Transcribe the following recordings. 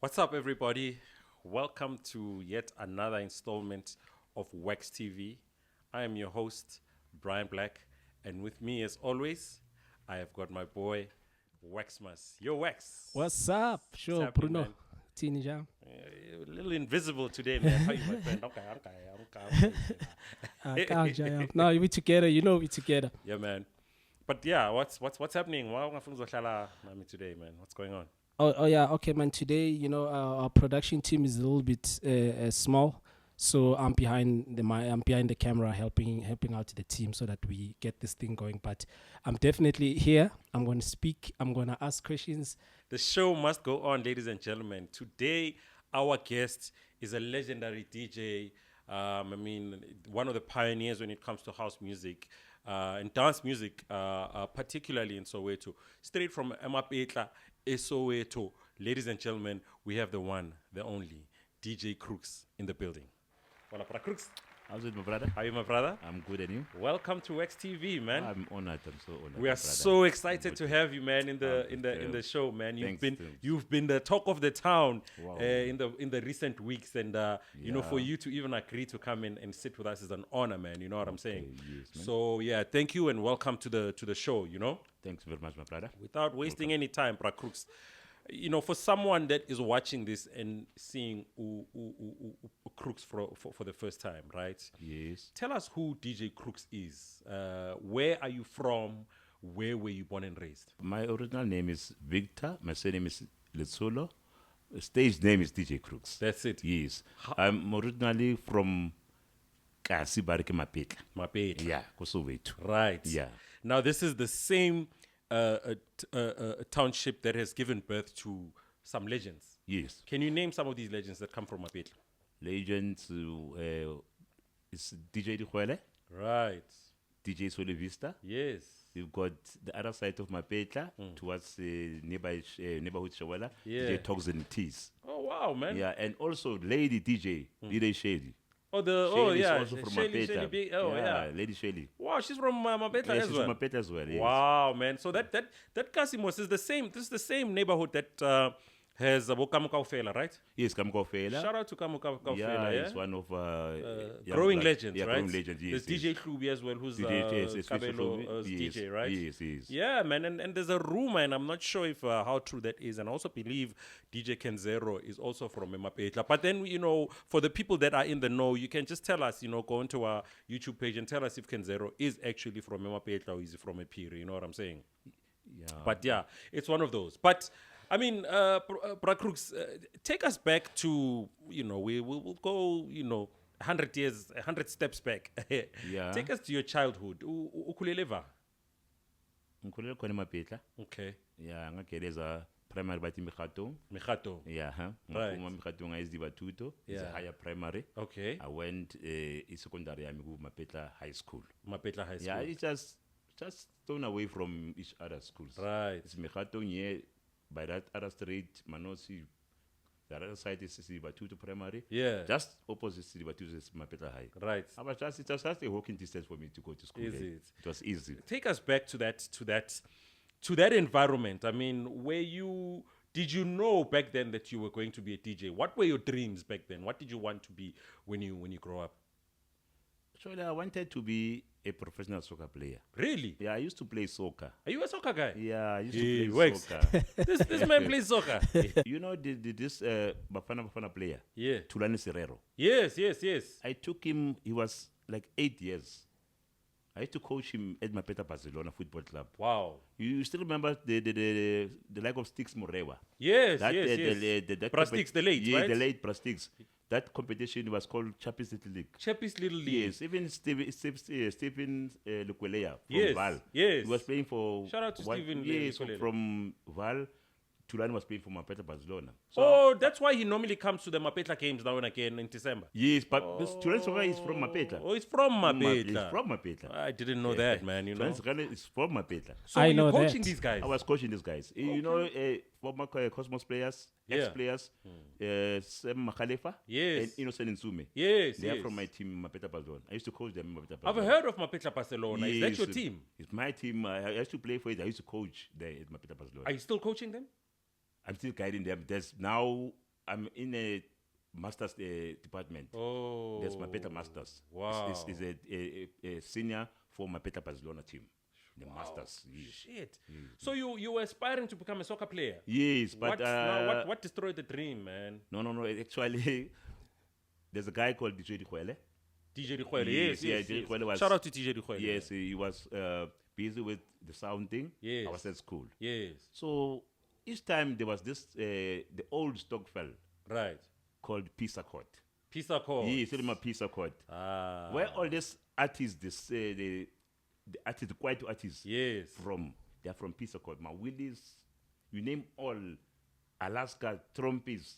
What's up, everybody? Welcome to yet another installment of WVX TV. I am your host, Brian Black, and with me, as always, I have got my boy, Wexmas. Yo, Wex. What's up? Sure, happening, Bruno. man? Teenager. You're a little invisible today, man. How you, my friend? Okay. No, we together. You know we together. Yeah, man. But yeah, what's happening? Wow, today, man. What's going on? Oh yeah. Okay, man. Today, our production team is a little bit small, so I'm behind the camera, helping out the team so that we get this thing going. But I'm definitely here. I'm gonna speak. I'm gonna ask questions. The show must go on, ladies and gentlemen. Today, our guest is a legendary DJ. One of the pioneers when it comes to house music and dance music, particularly in Soweto. Straight from Mapetla, Soweto. Ladies and gentlemen, we have the one, the only, DJ Crooks in the building. Hola, Crooks. How's it, my brother? How are you, my brother? I'm good, and you? Welcome to XTV, man. I'm honored. I'm so honored. We are so excited to have you, man, in the show, man. You've been the talk of the town in the recent weeks, and for you to even agree to come in and sit with us is an honor, man. You know what I'm saying? Yes, so yeah, thank you and welcome to the show. Thanks very much, my brother. Without wasting any time, Crooks. For someone that is watching this and seeing Crooks for the first time, right? Yes. Tell us who DJ Crooks is. Where are you from? Where were you born and raised? My original name is Victor. My surname is Letsolo. Stage name is DJ Crooks. That's it. Yes. I'm originally from Kasi Barike Mapetla. Mapetla. Yeah, Kosoveto. Right. Yeah. Now, this is the same township that has given birth to some legends. Yes. Can you name some of these legends that come from Mapetla? Legends is DJ Dihuele, Right. DJ Solivista. Yes. You've got the other side of Mapetla towards neighborhood Shawala, Yeah. DJ Talks and Teas. Oh, wow, man. Yeah, and also Lady DJ, DJ Shady. Oh, Is yeah. also from Shelly, Mapetla. yeah. Lady Shelly. Wow, she's from Mapetla Yeah, as she's well. from Mapetla as well. Yes. Wow, man. So that Kasimos is the same. This is the same neighborhood that has Kamuka right? Yes, Kamko Fela. Shout out to Kamuka Yeah, yeah? he's one of growing legends, yeah, right? growing legends. Yes, There's DJ Hlubi as well, who's yes, Kabelo's yes, DJ, right? Yes, yes. Yeah, man, and there's a rumor, and I'm not sure if how true that is, and I also believe DJ Kenzero is also from Mapetla. But then, for the people that are in the know, you can just tell us, go into our YouTube page and tell us if Kenzero is actually from Mapetla or is he from Epiri, you know what I'm saying? Yeah. But yeah, it's one of those. But I mean, Crooks, take us back to, we'll go, 100 years, 100 steps back. Yeah. Take us to your childhood. Ukuleleva. Nkulele kone Mapetla. Okay. Yeah, ngakeleza primary bathi Mikhatong. Mikhato. Yeah, huh? Right. Mikhatong is Batuto. It's Yeah. a higher primary. Okay. I went secondary Mapetla High School. Mapetla High School. Yeah, it's just thrown away from each other schools. Right. It's Mikhatong here, by that other street, Manosi. The other side is Batuto Primary. Yeah. Just opposite Batuto is Mapetla High. Right. It was just a walking distance for me to go to school. Is eh. it? It was easy. Take us back to that environment. I mean, did you know back then that you were going to be a DJ? What were your dreams back then? What did you want to be when you grow up? Actually, I wanted to be a professional soccer player. Really? Yeah, I used to play soccer. Are you a soccer guy? Yeah, I used Hey, to play works. soccer. This man plays soccer. You know this Bafana player, Yeah. Tulani Serrero. Yes. I took him, he was like 8 years. I used to coach him at Mapetla Barcelona Football Club. Wow. You still remember the like of Sticks Morewa? Yes. That Prastix, the late, yeah, right? the late Prastix. That competition was called Champions League. Chappie's Little League. Yes, even Stephen Lukwelea from Yes, Val. yes. He was playing for... Shout out to Stephen Yes, Lukwelea. from Val, Tulani was playing for Mapetla Barcelona. Oh, that's why he normally comes to the Mapetla games now and again in December. Yes, but Tulani Soka is from Mapetla. Oh, he's from Mapetla. He's from Mapetla. I didn't know that, man, Tulani Soka is from Mapetla. So I you're know coaching that. these guys? I was coaching these guys. Former Cosmos players, Yeah. ex-players, Sam Makhalefa Yes. and Innocent Nsume. Yes, They are yes. from my team, Mapetla Barcelona. I used to coach them in Mapetla I've Barcelona. heard of Mapetla Barcelona. Is that your team? It's my team. I used to play for it. I used to coach there at Mapetla Barcelona. Are you still coaching them? I'm still guiding them. There's now I'm in a master's department. Oh. That's Mapetla Masters. Wow. Is a senior for Mapetla Barcelona team. The Masters. Yes. Shit. So you were aspiring to become a soccer player? Yes, but What destroyed the dream, man? no. Actually, there's a guy called DJ Dikwele. DJ Dikwele, Yes, yes, yeah, yes, DJ yes. Dikwele was- Shout out to DJ Dikwele. Yes, he was busy with the sound thing. Yes. I was at school. Yes. So each time there was this the old stock fell Right. called Peace Accord. Peace Accord. Yes, it's my Peace Accord. Ah. Where all these artists, the artists, the quiet artists Yes. from, they're from Peace Accord. My Willis, you name all, Alaska, Trumpies.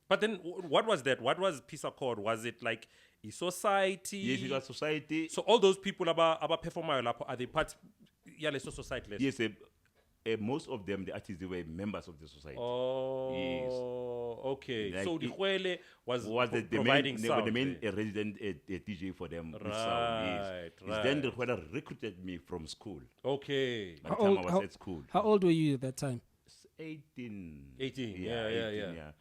But then, what was that? What was Peace Accord? Was it like a society? Yes, it was society. So all those people about performer are they part? Yeah, let's society. Let's. Yes, most of them, the artists, they were members of the society. Oh, okay. Like so the Huele was the providing main, sound. the main there. resident DJ for them with Right, sound. Yes. right. Then the Huela recruited me from school. Okay. By the How time old- I was how- at school. How old were you at that time? 18. 18, yeah, yeah.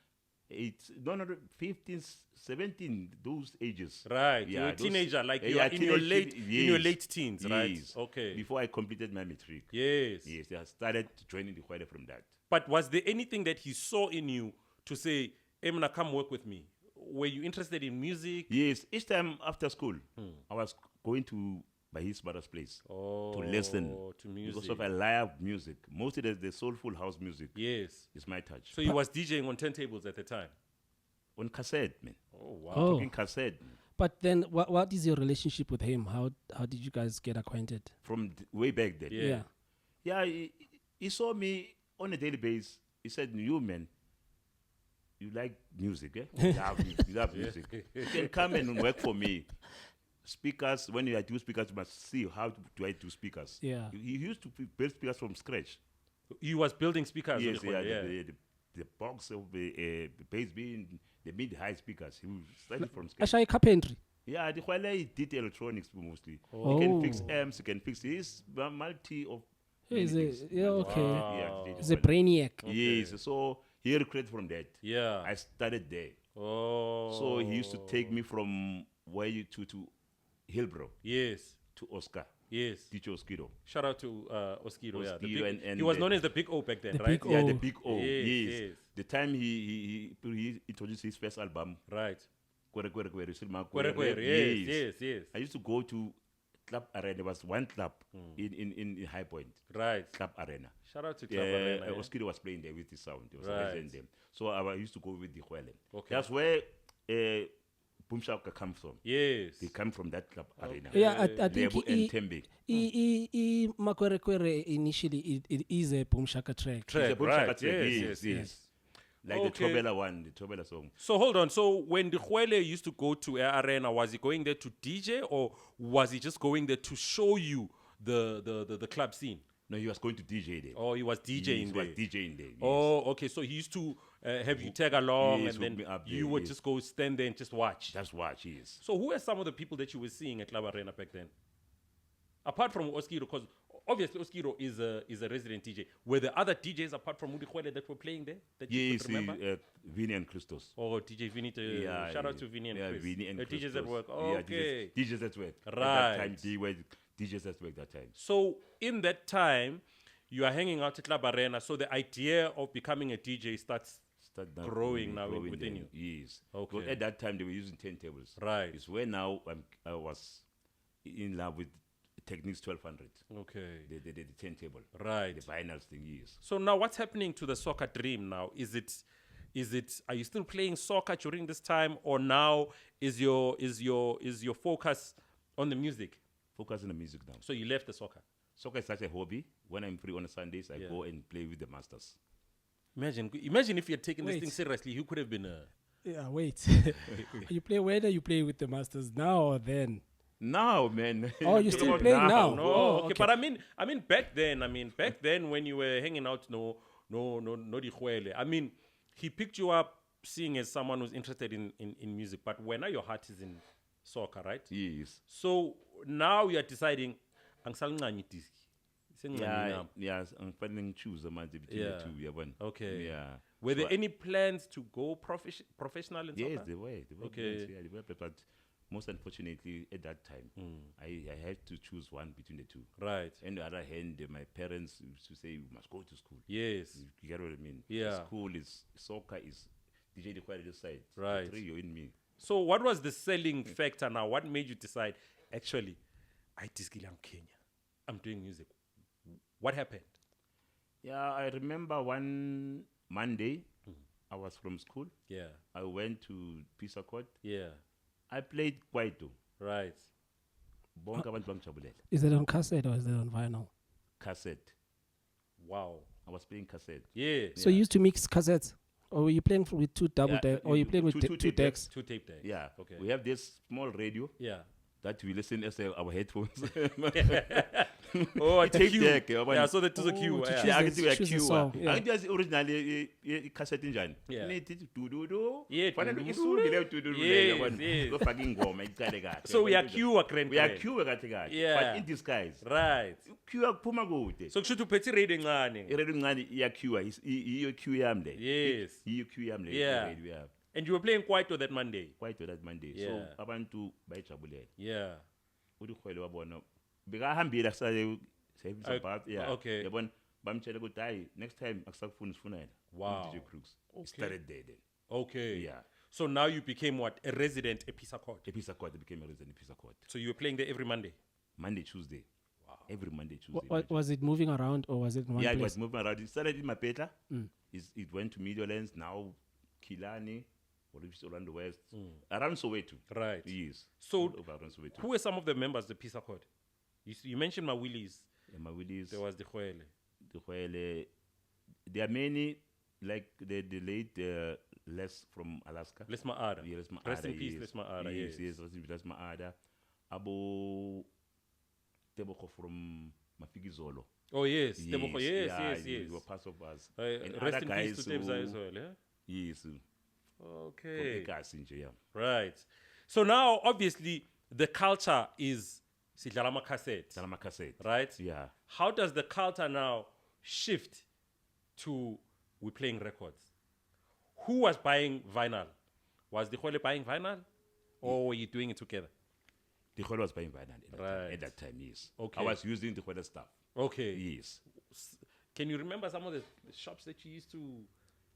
15, 17, those ages. Right. You're a those- teenager, like yeah, you are in your teenage- late teens, right? Yes. Okay. Before I completed my matric. Yes. Yes, I started joining the Huela from that. But was there anything that he saw in you to say, Emna, come work with me? Were you interested in music? Yes, each time after school, I was going to by his mother's place to listen to music. because of I love music. Mostly the soulful house music Yes. is my touch. So he was DJing on turntables at the time. On cassette, man. Oh wow. Oh. Talking cassette. But then, what is your relationship with him? How did you guys get acquainted? From way back then. Yeah. Yeah, he saw me on a daily basis. He said, "You man, you like music, eh? You love music. You can come and work for me. Speakers, when you do speakers, you must see how do I do speakers. Yeah. He used to build speakers from scratch. He was building speakers. Yes, on the yeah, Huele, the box of the bass being the mid-high speakers. He started from scratch. Ashai carpentry. Yeah, the Huele did electronics mostly. Oh. He can fix amps, he can fix his multi of Yeah, he's many a- things. yeah, okay. Yeah, he did He's a Huele. brainiac. Yes, so he recruited from that. Yeah. I started there. Oh. So he used to take me from where you to Hillbrow Yes. to Oscar, Yes. teacher Oskido. Shout out to Oskido. Yeah. The Oskido big- and he was the- known as the Big O back then, The right? Big Yeah, O. the big O. Yes, Yes, yes. The time he introduced his first album, Right. Kwere Kwere Kwere, Silma Kwere Kwere. Kwere. Yes. Yes. I used to go to Club Arena. There was one club in High Point, Right. Club Arena. Shout out to Club Arena, yeah. Oskido was playing there with his sound. He was Right. resident there. So I used to go with the Huele. Okay. That's where Boom Shaka comes from. Yes. They come from that club arena. Yeah, I think Lebo and Tembe. Makwere Kwere initially it is a Boom Shaka track. It's a Track, Boom right. Shaka track, Yes. Yes. Like Okay. the Tobela one, the Tobela song. So hold on. So when the Huele used to go to Air Arena, was he going there to DJ or was he just going there to show you the club scene? No, he was going to DJ there. Or he was DJing He there? was DJing there. Yes. Oh, okay. So he used to have you tag along, Yes, and hook me then up you there, would yes. just go stand there and just watch. That's what she is. So who are some of the people that you were seeing at Club Arena back then? Apart from Oskido, because obviously Oskido is a resident DJ. Were there other DJs apart from Udi Huele that were playing there that you Yes, could remember? Vinny and Christos. Oh, DJ Vinny. Shout out to Vinny and Chris. Vinny and The DJs at Christos. work. Yeah, Okay. DJs at work. At Right. that time, they were DJs at work that time. So in that time, you are hanging out at Club Arena. So the idea of becoming a DJ starts. Start now Growing now within then. Yes. Okay. But at that time, they were using turntables. Right. It's where now I was in love with Technics 1200. Okay. The turntable. Right. The vinyls thing is. So now what's happening to the soccer dream now? Is it are you still playing soccer during this time, or now is your focus on the music? Focus on the music now. So you left the soccer. Soccer is such a hobby. When I'm free on Sundays, I Yeah. go and play with the masters. Imagine if you had taken this Wait. thing seriously, you could have been a Yeah, wait. You play whether you play with the Masters now or then. Now, man. Oh, you're still playing now? no. Oh, okay. okay. But I mean back then when you were hanging out, no di Huele. I mean, he picked you up seeing as someone who's interested in music, but when now your heart is in soccer, right? Yes. So now you are deciding, angisalinqanya idisk. Yeah, I'm finding choose a man between Yeah. the two. Yeah, one. Okay. Yeah. Were So there any plans to go professional in Yes, soccer? they were. Okay. Plans, yeah, they were. But most unfortunately, at that time, I had to choose one between the two. Right. On the other hand, my parents used to say, "You must go to school." Yes. You get what I mean? Yeah. School is soccer is DJ the quality side. Right. The three you're in me. So what was the selling factor now? What made you decide, actually, I am Kenya. I'm doing music. What happened? Yeah, I remember one Monday, I was from school. Yeah. I went to Pisa Court. Yeah. I played Kwaito. Right. Bonke abantu bangijabulela. Is it on cassette or is it on vinyl? Cassette. Wow. I was playing cassette. Yeah. So you used to mix cassettes, or were you playing with two double Yeah, deck, or you playing with two two tape decks? Two tape decks. Yeah. Okay. We have this small radio Yeah. that we listen as our headphones. Oh, a Tape cue. deck, yeah, Yeah, so that was a Oh, cue. to Yeah. choose Yeah, I the- can do a choose the cue. song, yeah. I just originally cassette njani. Yeah. Do. Yeah, Fanele do-do. isungile do. Yes, yes. Go fucking ngoma icale kahle. So we are cue a grand. We are cue kahle kahle. Yeah. But in disguise. Right. Cue akuphuma kude. So kushuthi uphethe radio encane. Iredo ngani iya cue iyo cue yami le. Yes. Iyo cue yami le. Yeah. Radio yami. And you were playing Kwaito that Monday. Quite that Monday. Yeah. So abantu bayijabulela. Yeah. Udikhwele wabona bekahambile kusale about yeah. Okay. Yabona bamtshela ukuthi hayi next time akusakufuna sifuna yena. Wow. DJ Crooks. Okay. Started there then. Okay. Yeah. So now you became what? A resident at Pisa Court. A Pisa Court became a resident Pisa Court. So you were playing there every Monday. Monday, Tuesday. Wow. Every Monday, Tuesday. Was it moving around, or was it in one Yeah, it place? was moving around. It started in Mapetla. It went to Midlands, now Kilani, or it's around the West. Around Soweto. Right. Yes. So All over around Soweto. who were some of the members of the Pisa Court? You mentioned Mawili's. Yeah, my Willis, There was the Khwele. the Khwele. There are many, like the late Les from Alaska. Les Maada. Yeah, Les Maada, Rest in peace, yes. Les Maada. Yes, Yes. rest in peace, Les Maada. Abo Teboko from Mafigizolo. Oh yes. Teboko. Yes, yeah, yes, you yes. were part of us. Rest other in guys peace to Tebza who- as well. Yeah. Yes. From Okay. Ekasi nje, yeah. Right. So now, obviously, the culture is Sidlalama cassette. Salama cassette. Right? Yeah. How does the culture now shift to we playing records? Who was buying vinyl? Was the Khwele buying vinyl? Or were you doing it together? The Khwele was buying vinyl Right. at that time, yes. Okay. I was using the Khwele stuff. Okay. Yes. Can you remember some of the shops that you used to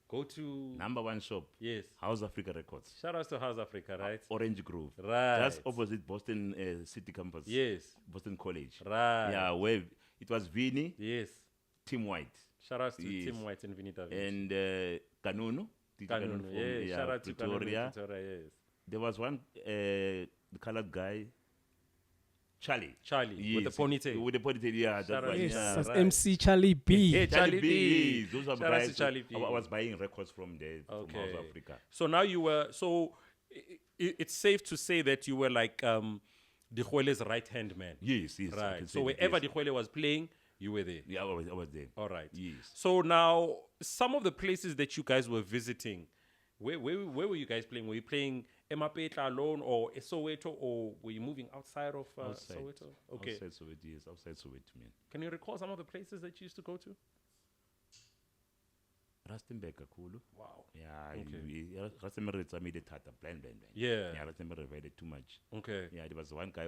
go to? Number one shop, Yes. House Africa Records. Shout out to House Africa, right? Orange Grove. Right. That's opposite Boston City Campus. Yes. Boston College. Right. Yeah, where it was Vinny, Yes. Tim White, Shout out to Yes. Tim White and Vinita. and Kanunu. DJ Kanunu. from, Yeah. Shout out to Kanunu Pretoria. Pretoria. Yes. There was one, the colored guy, Charlie. Charlie with the ponytail. With the ponytail, yeah. Shout That out one, to Yes, yeah. that's right. MC Charlie B. Yeah, Charlie B. yes, those are Shout out guys to Charlie B. I was buying records from there, from Okay. South Africa. So now you were it's safe to say that you were like the Khwele's right hand man. Yes, yes. I Right. can So say wherever that, the Khwele was playing, you were there. yes. Yeah, I was there. All right. Yes. So now some of the places that you guys were visiting, where were you guys playing? Were you playing Mapetla alone or Soweto, or were you moving outside of Outside. Soweto? Okay. Outside Soweto, yes. Outside Soweto, man. Can you recall some of the places that you used to go to? Rustenburg, kakhulu. Wow. Yeah, Okay. Rustenburg made it harder, blind. Yeah. Yeah, Rustenburg invited too much. Okay. Yeah, there was one guy,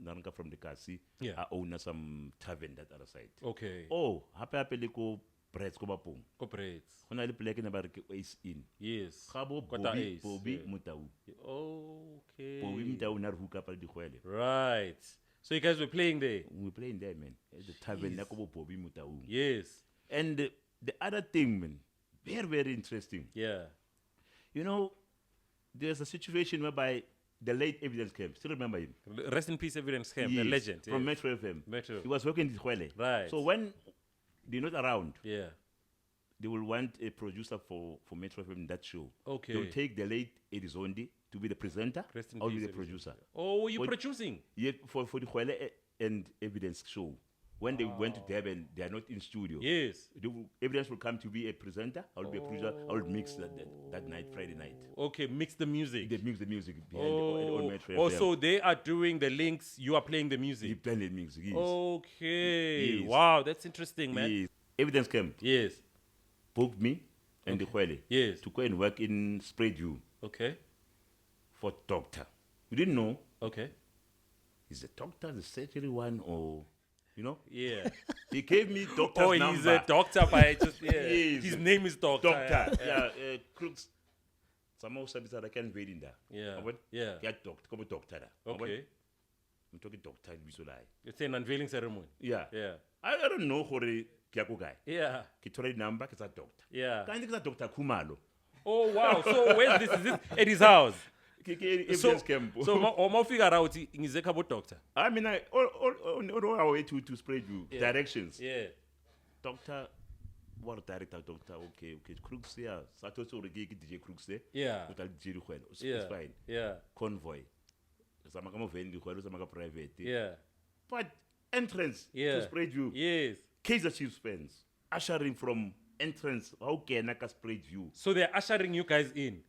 Naranga from the Kasi, Yeah. owned some tavern that other side. Okay. Oh, happy liko breads ko bapong. Corporates. Hona le plek na ba re ke Ace in. Yes. Gabo Kota Bobby Ace, Bobby yeah. Mutau. Okay. Bobby Mutau na re hook up di khwele. Right. So you guys were playing there? We playing there, man. At the tavern na ko Bobby Mutau. Yes. And the other thing, man, very very interesting. Yeah. You know, there's a situation whereby the late Evidence came. Still remember him? Rest in peace, Evidence Camp, the Yes, legend. from yes. Metro FM. Metro. He was working in Khwele. Right. So when they're not around, Yeah. they will want a producer for Metro FM in that show. Okay. They'll take the late Ozone to be the presenter. Rest in I'll be peace, the Evidence. producer. Oh, were you What- producing? Yeah, for the Khwele and Evidence show. When they went to Durban, they are not in studio. Yes. The Evidence will come to be a presenter. I'll be a producer. I'll mix that night, Friday night. Okay, mix the music. They mix the music behind on Metro Oh, FM. so they are doing the links. You are playing the He music. played the music. Yes. Okay. Yes. Wow, that's interesting, man. Yes. Evidence came, Yes. booked me and the Kwele Yes. to go and work in Sprayview Okay. for doctor. You didn't know. Okay. Is the doctor the surgery one or, you know? Yeah. He gave me doctor's number. He's a doctor by just Yes. His name is doctor. Doctor. Yeah. Crooks. Somehow service I can't read in there. Yeah. Yabona? Yeah. Yeah, doctor. Come doctor. Yabona? Okay. I'm talking doctor. It's an unveiling ceremony. Yeah. Yeah. I don't know how the guy. Yeah. Ke thola number ke sa doctor. Yeah. Kanti ke sa Dr. Khumalo. Oh wow. So where's this? Is this at his house? Ke So evidence camp. ma figure out ngizeka about doctor. I mean, all our way to spread you directions. Yeah. Doctor, what director, doctor? Okay. Crooks, yeah. Sato so DJ Crooks there. Yeah. Total DJ Khwelo. Yeah. It's fine. Yeah. Convoy. Sama kama vendi Khwelo, sama ka private. Yeah. But entrance Yeah. to spread you. Yes. Kaiser Chiefs fans. Ushering from entrance. How can I spread you? So they're ushering you guys in.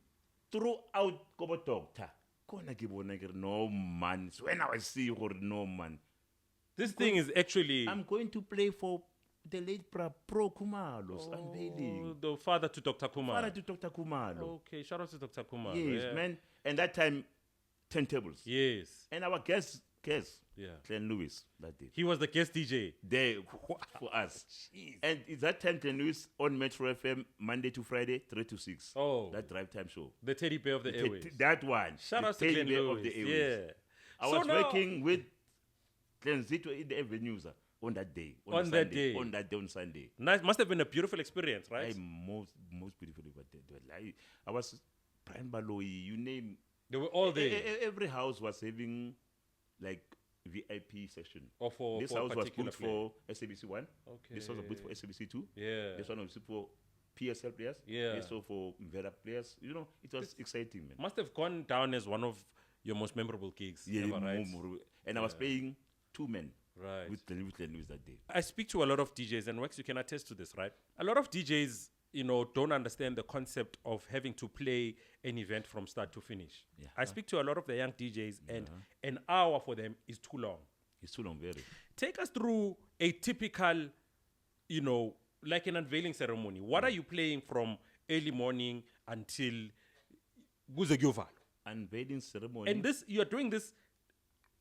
Throughout Kobo Doctor. Kona ke bona ke re, no man. So when I see you, no man. This thing is actually I'm going to play for the late Pro Khumalo's unveiling. the father to Dr. Kumar. Father to Dr. Khumalo. Okay, shout out to Dr. Kumar. Yes, yeah. man. And that time, turntables. Yes. And our guest, Yeah. Glenn Lewis, that day. He was the guest DJ. There for us. And it's that time Glenn Lewis on Metro FM, Monday to Friday, 3 to 6. Oh. That drive time show. The teddy bear of the airways. That one. Shout The out to teddy Glenn bear Lewis. of the airways. Yeah. I So was now- working with Glenn Zito in the avenues on that day. On the that Sunday, day. On that day on Sunday. Nice. Must have been a beautiful experience, right? Most beautifully, but I was Brian Baloyi, you name. They were all there. Every house was having like VIP section. Or for This for a house was particular booked player. for SABC 1. Okay. This house was booked for SABC 2. Yeah. This one was for PSL players. Yeah. This one for Vera players. You know, it was exciting, man. Must have gone down as one of your most memorable gigs ever, right? And I was playing 2 men Right. with Glenn Lewis that day. I speak to a lot of DJs, and Wax, you can attest to this, right? A lot of DJs, don't understand the concept of having to play an event from start to finish. Yeah. I speak to a lot of the young DJs, and an hour for them is too long. It's too long, very. Take us through a typical, like an unveiling ceremony. What are you playing from early morning until kuze kuyovalo? Unveiling ceremony. And this, you are doing this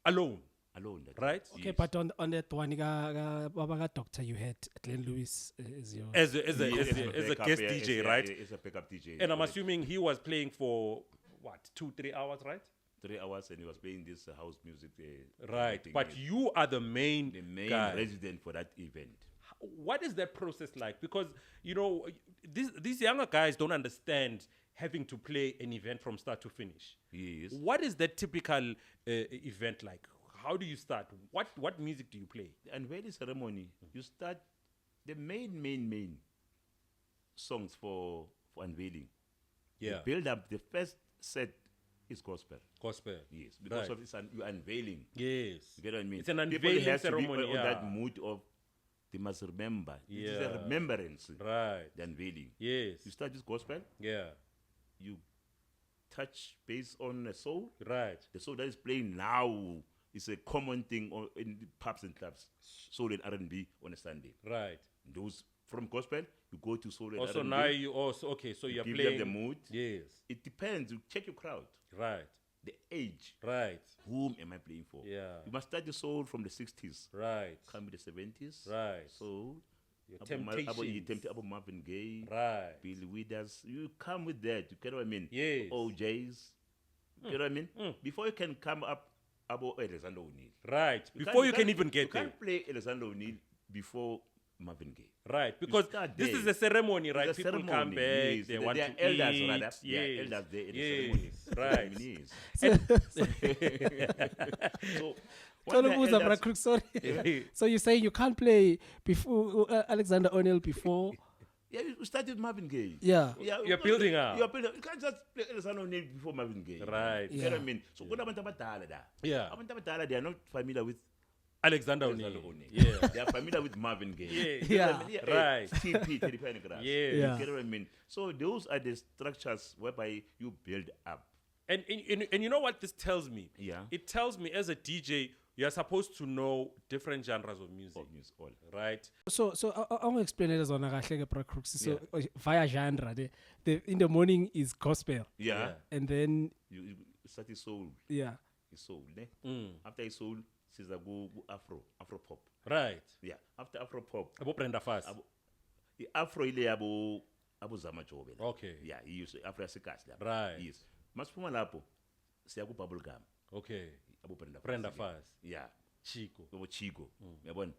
alone, alone. That right? Okay, but on that one, Baba doctor, you had Glenn Lewis as your. As a guest DJ, right? As a backup DJ. And I'm assuming he was playing for what, 2-3 hours, right? 3 hours, and he was playing this house music. Right. thing But with you are the main guy. resident for that event. What is that process like? Because these younger guys don't understand having to play an event from start to finish. Yes. What is that typical event like? How do you start? What music do you play? The unveiling ceremony, you start the main songs for unveiling. Yeah. You build up the first set is gospel. Gospel. Yes, because Right. of you're unveiling. Yes. You get what I mean? It's an People unveiling have to be ceremony. on that Yeah. mood of they must remember. It is Yeah. a remembrance. Right. The unveiling. Yes. You start this gospel. Yeah. You touch base on a soul. Right. The soul that is playing now is a common thing in the pubs and clubs. Soul and R&B on a Sunday. Right. Those from gospel, you go to soul and Also R&B. now you also so you're give playing them the mood. Yes. It depends. You check your crowd, Right. the age. Right. Whom am I playing for? Yeah. You must start the soul from the 60s. Right. Come with the 70s. Right. So, Your you temptations. Abu Marvin Gaye, Right. Billy Withers. You come with that. You get what I mean? Yes. OJs. You get what I mean? Before you can come up about Alexander O'Neill. Right. You Before can't- you can even you get there. can't play Alexander O'Neill before Marvin Gaye. Right. Because start this there. is a ceremony, right? It's a People come ceremony, back, yes. they There want are to elders, eat. rather. There are Yes. elders there in the Yes. ceremony. Right. So, Tell when me, the Bra elders- Crooks, sorry. So you're saying you can't play before Alexander O'Neill before? Yeah, you start with Marvin Gaye. Yeah. You're building up. You're building up. You can't just play Alexander O'Neill before Marvin Gaye. Right. You get what I Yeah. mean? So, kuna abantu abadala da. Yeah. Abantu abadala, they are not familiar with Alexander Alexander O'Neal. O'Neal. Yeah. They are familiar with Marvin Gaye. Yeah. You know what I mean? Right. TP, Teddy Pendergrass. Yeah. You Yeah. get what I mean? So those are the structures whereby you build up. And you know what this tells me? Yeah. It tells me as a DJ, you're supposed to know different genres of music, All news, all. right? So I want to explain it as on a Crooks. So Yeah. via genre, in the morning is gospel, Yeah. and then You start with soul. yeah, It's soul, ne? Mm. After it's soul, says I go Afro pop. Right. Yeah. After Afro pop, Abo Brenda fast. the Afro ile abo Zama Jobe. Okay. Yeah, he used Afro Sikas. Right. Yes. Masipuma lapho siya ku bubble gum. Okay. Abo Brenda Brenda Fassie. fast. Yeah. Chico. Abo Chico. Yabona.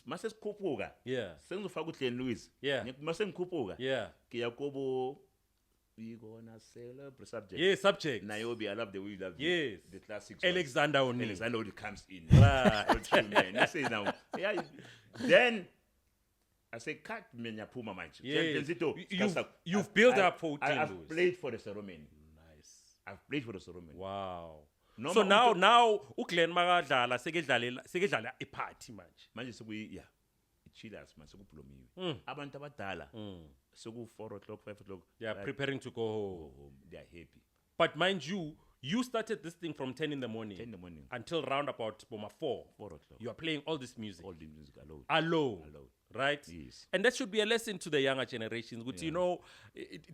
Mase sikhuphuka. Yeah. Sengizofaka uDlen Lewis. Yeah. Mase ngikhuphuka. Yeah. Ke yakobo we gonna celebrate subject. Yeah, subject. Niobe, I love the way you love Yes. the classics. Alexander O'Neal. Alexander O'Neal comes in. Right. All true, man. You say now. Yeah. Then I say, cut me puma manch. Yes. You've built up for I've Lewis. played for the ceremony. Nice. I've played for the ceremony. Wow. Noma So now uGlenn makadlala sekedlala iparty manje. manje yeah. Chillers man sekuphulomiwe. Abantu abadala seku 4 o'clock 5 o'clock. They are preparing to go home. They are happy. But mind you, you started this thing from 10 in the morning. 10 in the morning. Until round about 4. 4 o'clock. You are playing all this music. All the music alone. Alone. Alone. Right? Yes. And that should be a lesson to the younger generations. Which, you know,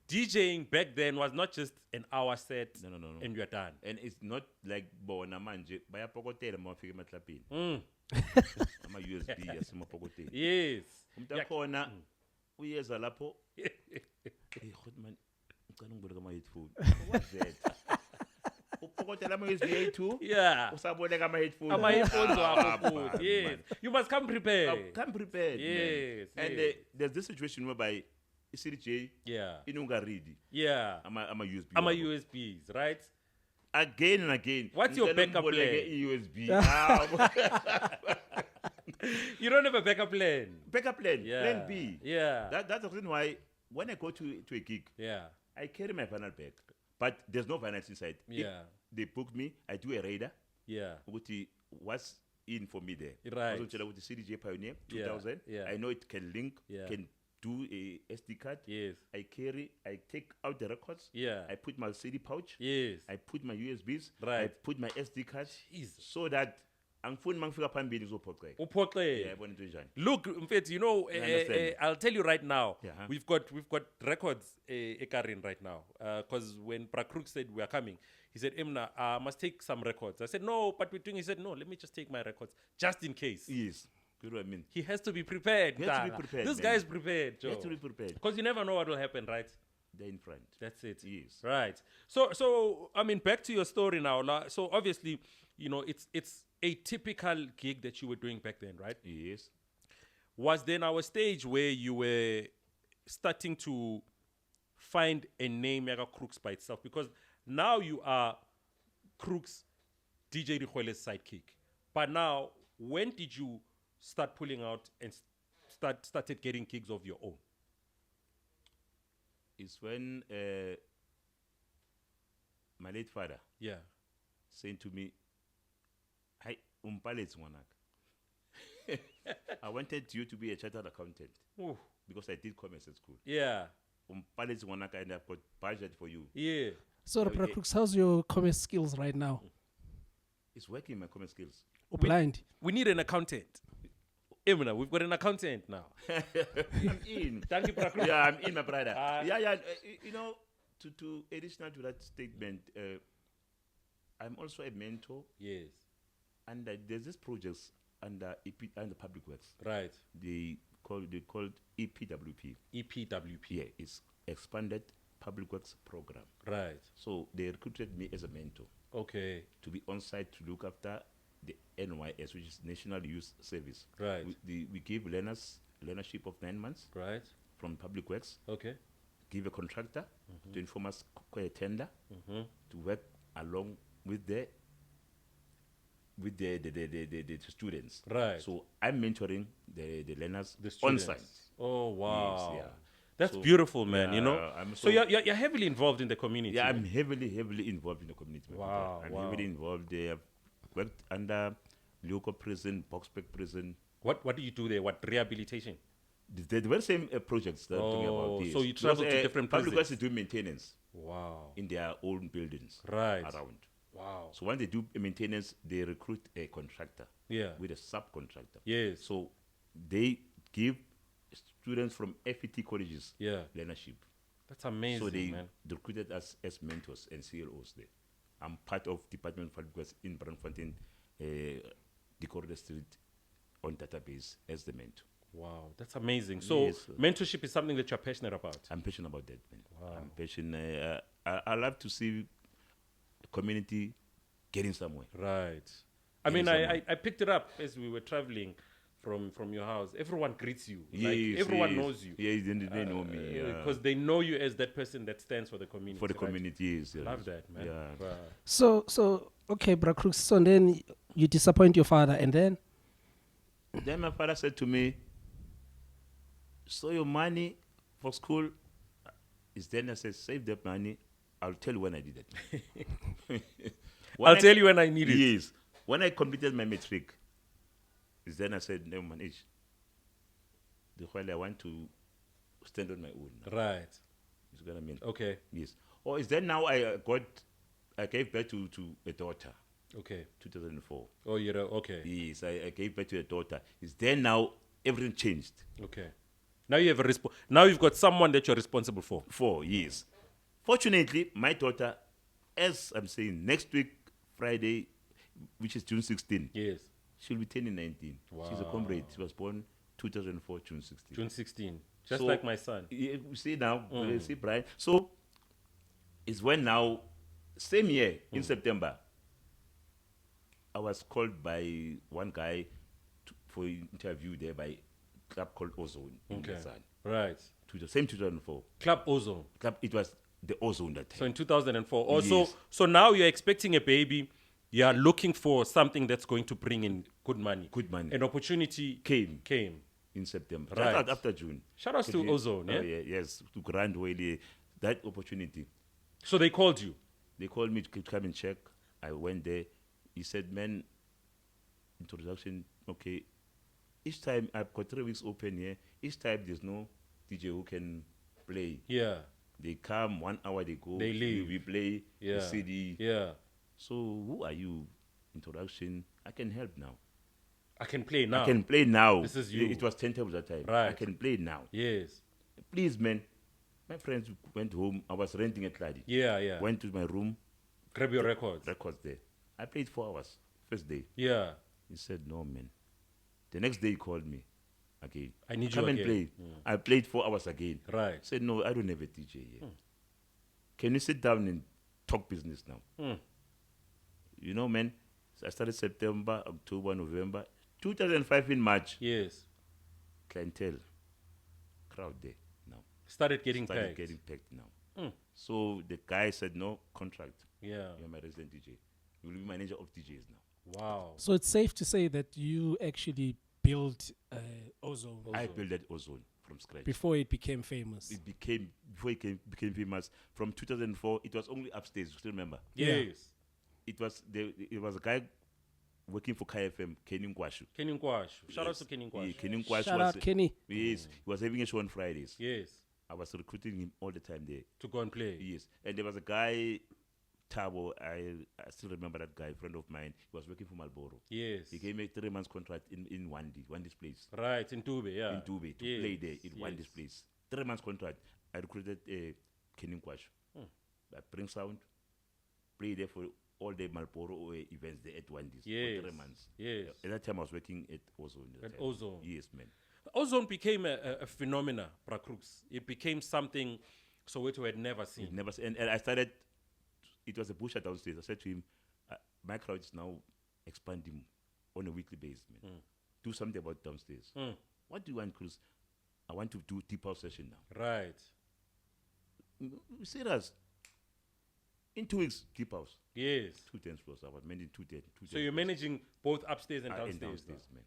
DJing back then was not just an hour set No. and you're done. And it's not like bona manje bayapokotela mawafika ematlapini. Ama USB yasemapokoteni. Yes. Umuntu akhona uyeza lapho. Hey, man, ngicela ngiboleka ama headphone. What's that? Upokotela ama USB A2. Yeah. Usaboleka ama headphone. Ama headphones wakho man, futhi. Yes. man. You must come prepared. Come prepared. Yes, Man. And yes. there's this situation whereby CDJ Yeah. inungaridi Yeah. ama USB. Ama wabo. USBs, right? Again and again. What's your Ngicela backup ngiboleke plan? i-USB. You don't have a backup plan. Backup plan. Yeah. Plan B. Yeah. That's the reason why when I go to a gig, Yeah. I carry my vinyl bag, but there's no vinyls inside. Yeah. They book me. I do a radar. Yeah. Ukuthi what's in for me there? Right. Bazotshela ukuthi CDJ Pioneer Yeah, 2000. yeah. I know it can link, Yeah. can do a SD card. Yes. I take out the records. Yeah. I put my CD pouch. Yes. I put my USBs. Right. I put my SD card. Jesus. So that angifuni mangifika phambili ngizophoxeka. Uphoxeke. Yeah, yabona into enjani. Look, in fact, you know, understand. I'll tell you right now. Yeah. We've got records Ekarin right now. Because when Crooks said we are coming, he said, Emna, I must take some records. I said, no, but we're doing. He said, no, let me just take my records just in case. Yes. You know what I mean? He has to be prepared. He has to be Dala. prepared, This man. guy is prepared, Joe. You have to be prepared. Because you never know what will happen, right? They're in front. That's it. Yes. Right. So I mean, back to your story now. So obviously, you know, it's a typical gig that you were doing back then, right? Yes. Was there now a stage where you were starting to find a name like a Crooks by itself? Because now you are Crooks, DJ Rihuele's sidekick. But now, when did you start pulling out and started getting gigs of your own? It's when my late father Yeah. saying to me, "Hi, umpaletsi ngwanaka." I wanted you to be a chartered accountant Ooh. because I did commerce at school. Yeah. Umpaletsi ngwanaka, and I've got budget for you. Yeah. So Crooks, how's your commerce skills right now? It's working my commerce skills. Blind. We need an accountant. Emina, we've got an accountant now. I'm in. Thank you, Crooks. Yeah, I'm in, my brother. You know, to additional to that statement, I'm also a mentor, Yes. and there's this projects under under Public Works. Right. They called EPWP. EPWP. Yeah, it's Expanded Public Works Program. Right. So they recruited me as a mentor Okay. to be on site to look after the NYS, which is National Youth Service. Right. We give learnership of 9 months Right. from Public Works. Okay. Give a contractor to inform us a tender to work along with the students. Right. So I'm mentoring the learners The on students. site. Oh wow. Yes, yeah. That's So, beautiful, man. You yeah, know. I'm So so- you're heavily involved in the community. Yeah, man. I'm heavily involved in the community. my Wow, brother. I'm wow. heavily involved. I've worked under Lyoko prison, Boxback prison. What do you do there? What rehabilitation? The very same projects that I'm talking about. Yes. So you travel to different public works prisons. do maintenance Wow. in their own buildings Right. around. Wow. So when they do maintenance, they recruit a contractor Yeah. with a subcontractor. Yes. So they give students from FET colleges Yeah. learnership. That's amazing, So they man. recruited us as mentors and CLOs there. I'm part of Department of Public Works in Brandfontein, the Corridor Street on database as the mentor. Wow, that's amazing. So Yes, sir. mentorship is something that you're passionate about. I'm passionate about that, man. Wow. I'm passionate. I love to see the community getting somewhere. Right. I mean, I picked it up as we were traveling from your house. Everyone greets you. Like, everyone knows you. Yeah, they know me. Because they know you as that person that stands for the community. For the right? community, yes. Love that, man. Yeah. Wow. So okay, bro, Crooks. So then you disappoint your father, and then Then my father said to me, so your money for school is then. I said, save that money. I'll tell you when I did it. I'll tell you when I need it. Yes. When I completed my matric, is then I said, no, man, the while I want to stand on my own. Right. Is what I mean. Okay. Yes. Or is then now I gave birth to a daughter, Okay. 2004. Oh, you're okay. Yes, I gave birth to a daughter. Is then now everything changed. Okay. Now you have now you've got someone that you're responsible for. 4 years. Fortunately, my daughter, as I'm saying, next week, Friday, which is June 16, Yes. she'll be turning 19. She's a Wow. comrade. She was born 2004, June 16. June 16. Just So- like my son. You see now, you see, Brian. So it's when now, same year in September, I was called by one guy for an interview there by a club called Ozone in Okay. Lausanne. Right. To the same 2004 Club Ozone. club. It was the Ozone that So time. in 2004. Also, Yes. so now you're expecting a baby. You are looking for something that's going to bring in good money. Good money. An opportunity Came came. in September. Right. Right after June. Shout outs to Ozone, yeah? Yes, to Grand Whaley. That opportunity. So they called you. They called me to come and check. I went there. He said, man, introduction, okay. Each time, I've got 3 weeks open here. Each time there's no DJ who can play. Yeah. They come, 1 hour they go. They leave. We play Yeah. the CD. Yeah. So who are you? Introduction. I can help now. I can play now. I can play now. This is you. It was 10 tables that time. Right. I can play now. Yes. Please, man. My friends went home. I was renting a Clady. Yeah, yeah. Went to my room. Grab your records. Records there. I played 4 hours. First day. Yeah. He said, no, man. The next day he called me again. I need Come you and again. play. I played 4 hours again. Right. I said, no, I don't have a DJ here. Can you sit down and talk business now? You know, man, I started September, October, November. 2005 in March. Yes. Clientele. Crowd there now. Started getting Started paid. getting packed now. So the guy said, no, contract. Yeah. You're my resident DJ. You will be manager of DJs now. Wow. so it's safe to say that you actually built Ozone I built that Ozone from scratch. before it became famous. It became, before it became famous, from 2004, it was only upstairs, you still remember? Yes. It was a guy working for KFM, Kenny Nkwashu. Kenny Nkwash. Shout out to Kenny Nkwash. Kenny Nkwashu Shout was, out Kenny. yes, he was having a show on Fridays. Yes. I was recruiting him all the time there. To go and play. Yes, and there was a guy, Tabo, I still remember that guy, friend of mine. He was working for Marlboro. Yes. He gave me a 3 months contract in Wandi's place, Right. In Tube, yeah. in Dube, to Yes, play there in yes. Wandi's place. 3 months contract. I recruited Kenny Nkwashu. I bring sound, play there for all the Marlboro events there at Wandi's Yes. for 3 months. Yes. At that time, I was working at Ozone. At Ozone. Yes, man. Ozone became a phenomena, Crooks. It became something Soweto had never seen. It never, and I started, it was a pusher downstairs. I said to him, my crowd is now expanding on a weekly basis, man. Do something about downstairs. What do you want, Cruz? I want to do deep house session now. Right. Serious. In 2 weeks, deep house. Yes. 2 dance floors. I was managing 2 dance. So you're managing both upstairs and downstairs. downstairs, man.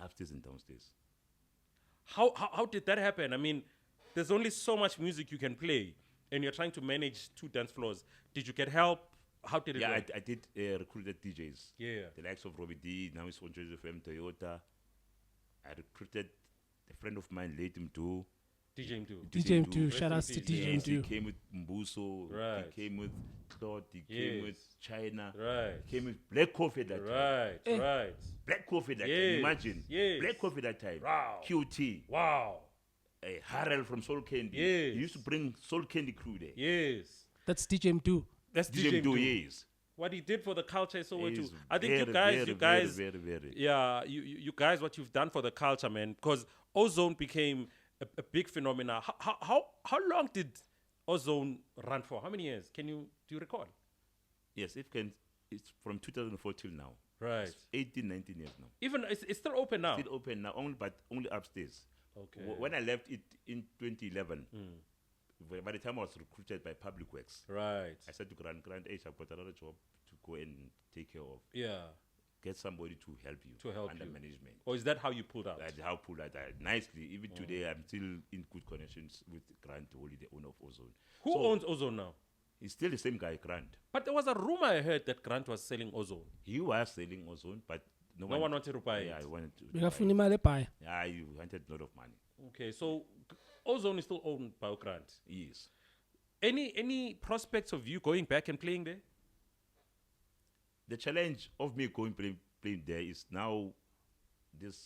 Upstairs and downstairs. How did that happen? I mean, there's only so much music you can play, and you're trying to manage 2 dance floors. Did you get help? How did it Yeah, work? I did recruited DJs. Yeah. The likes of Robbie D, now he's on Choice FM, Toyota. I recruited a friend of mine, late him too. DJ him too. DJ Mdu. M2, shout outs to Rest in DJ peace. He M2. came with Mbuso, Right. he came with Claude, he came with Yes. China, Right. he came with Black Coffee that time. Right. Eh. Right. Black Coffee that Yes, time, imagine. yes. Black Coffee that time. Wow. QT, Wow. Harrell from Soul Candy. Yes. He used to bring Soul Candy crew there. Yes. That's DJ M2. That's DJ DJ Mdu, Mdu. yes. What he did for the culture is so way too. He's I think very, you very, guys, very. yeah, you guys, what you've done for the culture, man, because Ozone became a big phenomenon. How long did Ozone run for? How many years? Do you recall? Yes, it's from 2004 till now. Right. It's 18, 19 years now. Even it's still open now. Still open now, only upstairs. Okay. When I left it in 2011, by the time I was recruited by Public Works, Right. I said to Grant, I've got another job to go and take care of. Yeah. Get somebody to help you. To help under you. management. Or is that how you pulled out? That's how pull that nicely. Even today, I'm still in good connections with Grant Holy, the owner of Ozone. Who So, owns Ozone now? He's still the same guy, Grant. But there was a rumor I heard that Grant was selling Ozone. He was selling Ozone, but No one wanted to buy Yeah, it. I wanted to. Bekafuna imali ebhayi. Yeah, he wanted a lot of money. Okay, so Ozone is still owned by Grant. Yes. Any prospects of you going back and playing there? The challenge of me going playing there is now this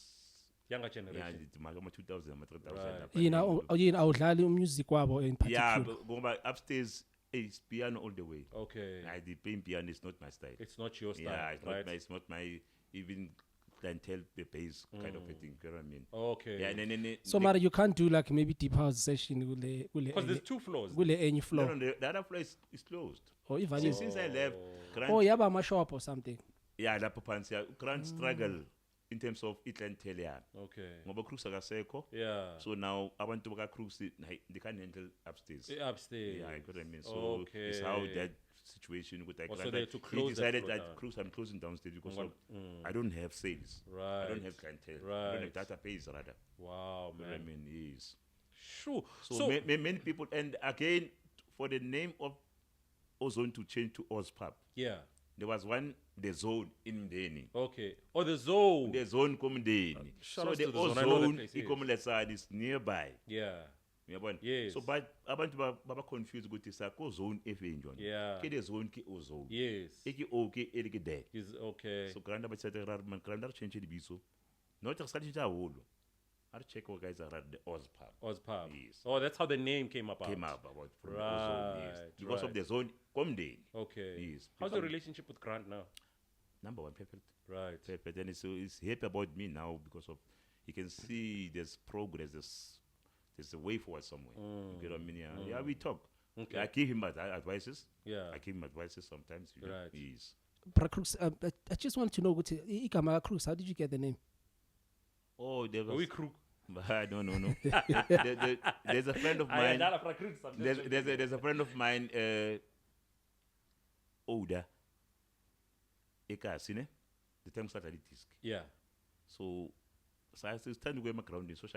Younger yeah, generation. it's my 2000, my 3000. Right. Yini awudlali umusic wabo in Yeah, particular. but going back upstairs, it's piano all the way. Okay. I did playing piano is not my style. It's not your style, Yeah, it's right? it's not my even clientele bass kind of a thing. You know what I mean? Okay. Yeah, and then So Mara, you can't do like maybe deep house session Because there's two floors. kule enye no, floor the other floor is closed. or even Since I left, Grant, oh yaba ama shop or something. yeah, lapho phansi, yeah, Grant struggle in terms of clientele yeah. Okay. Ngoba Crooks akasekho. Yeah. So now abantu baka Crooks they can't handle upstairs. Upstairs. Yeah, I got what I mean. So Okay. it's how that situation with that. Oh, so Grant, they had to he close that decided floor that down. Crooks, I'm closing downstairs because Mm. of, I don't have sales. Right. I don't have clientele. I don't Right. have database rather. Wow, You know what I man. mean, yes. Sure. So, many people, and again, for the name of Ozone to change to Ozpub, yeah. there was the zone in Mdeni. Okay. Or the zone. The zone Kumdeni. shout So outs the to the zone. I know that Ozone place, yes. Ikomulesad is nearby. Yeah. Uyabona? Yes. So but abantu baba confused ukuthi sako zone evenjona. Yeah. Ke the zone ki ozone. Yes. Eki okay elike there. Is okay. So granda batsete rar man granda change dibiso. No tsa sa tsa holo. Ar check what guys are at the Ozpub. Ozpub. Yes. Oh, that's how the name came about. Came up about from the ozone. Yes. Right, Because right. of the zone Komdeni. Okay. Yes. How's the relationship with Grant now? Number one, perfect. Right. Perfect. And he's happy about me now because of he can see there's progress. There's a way forward somewhere. You get what I mean? Yeah, we talk. Okay. I give him advices. Yeah. I give him advices sometimes. You know. Right. Yes. But Crooks, I just want to know ukuthi igama Crooks, how did you get the name? Oh, there Are was. we crook? No. There's a friend of mine. There's a friend of mine. Older. Ekasi ne. The time started disc. Yeah. So I still stand to go my grounding. So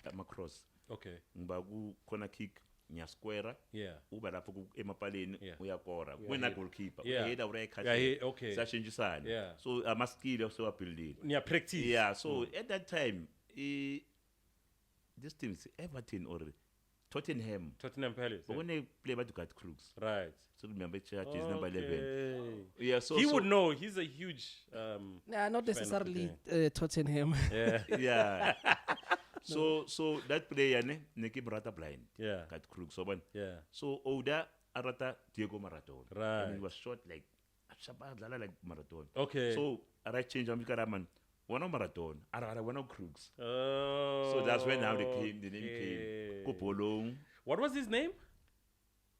I'm across. Okay. Ngiba ku corner kick square Yeah. uba lapho emapaleni Yeah. uyakora Yeah, wena yeah. goalkeeper Yeah. uyaheda urayikhathi Yeah, okay. sashintshisana Yeah. so amaskill so abuilding Near practice. yeah so at that time this team is Everton or Tottenham Tottenham Palace. but when they play about got Crooks Right. so remember church is number 11 Okay. yeah so He so, would know. He's a huge. Nah, not Fan of the necessarily Tottenham. Yeah. yeah so that player ne keep rata blind Yeah. got Crooks so when Yeah. so Oda arata Diego Maradona Right. and he was short like Shabazala like Maradona Okay. so I changed I'm Karaman one of Maradona ara one of Crooks Oh. so that's when now the name came okay. Kopolong What was his name?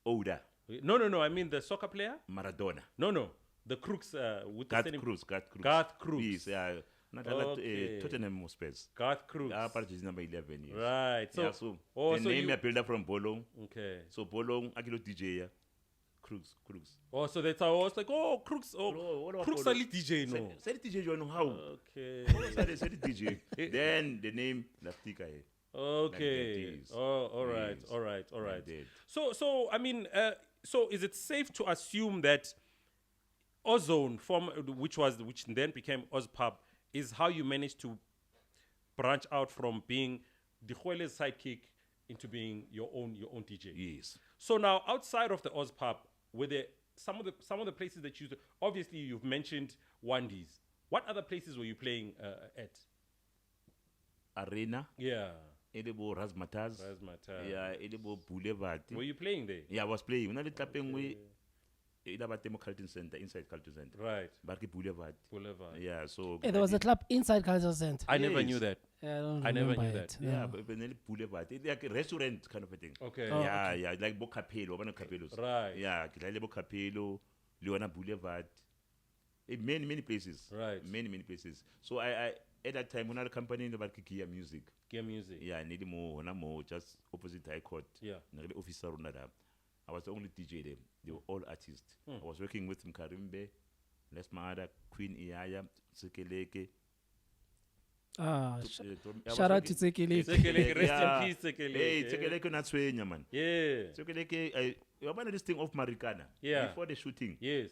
Oda No. I mean the soccer player. Maradona No. The Crooks with the Garth same Crooks Garth Crooks. yes yeah not Okay. Tottenham Spurs Garth Crooks. is number 11 yes Right. So, yeah, so oh, the so name you, I built up from Bolong okay. so Bolong akilo DJ yeah Crooks Oh, so that's how I was like, oh, Crooks. Oh, what about Crooks Polo? Ali DJ, no. say the DJ you know how Okay. say the DJ then the name Lastika Okay. Like that is. Oh, all right. Yes. All right. Like that. So I mean, so is it safe to assume that Ozone, which then became Ozpub, is how you managed to branch out from being the Khwele's sidekick into being your own DJ? Yes. So now, outside of the Ozpub, were there some of the places that you obviously you've mentioned Wandies. What other places were you playing at? Arena. Yeah. Edible Razmataz. Yeah, Edible Boulevard. Were you playing there? Yeah, I was playing. When I was tapping with Culture Center, inside Culture Center. Right. Barki Boulevard. Yeah, so. Hey, there was a club inside Culture Center. I never knew that. I never remember knew it. that. Yeah, but then Boulevard. It's like a restaurant kind of a thing. Okay. Oh, Yeah, yeah, like Bocapello, one of Capellos. Right. Yeah, Kilale Bocapello, Leona Boulevard. Many places. Right. Many places. So I at that time, when I had a company in the Gear Music. Gear Music. Yeah, I needed more, just opposite High Court. Yeah. The officer on that. I was the only DJ there. They were all artists. I was working with Mkarimbe, Les Maada, Queen Iaya, Sekeleke. Shout out to Tsekeleke. Tsekeleke, rest in peace, Tsekeleke. Hey, Tsekeleke not swenya, man. Yeah. Tsekeleke, you remember this thing of Marikana? Yeah. Before the shooting. Yes.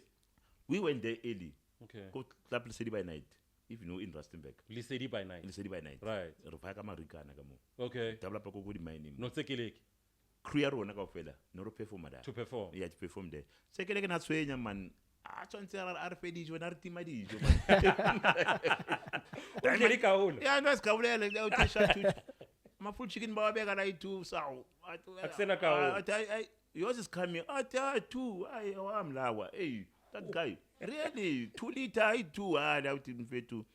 We went there early. Okay. Go club City by night. If you know in Rustenburg. Lisedi by night. Lisedi by night. Right. Rufaka Marikana kamo. Okay. Tabla pa go di mining. No Tsekeleke. Crew rona kaofela. No perform there. To perform. Yeah, to perform there. Tsekeleke not swenya, man. Tshwantse a re fedijo na re tima dijo. Yeah, no, it's kaulele. My full chicken bar bega na itu sao. Akusena kaul. Yours is coming. Two. I'm lawa. Hey, that guy. Really? 2 liter. I two. Out in fetu.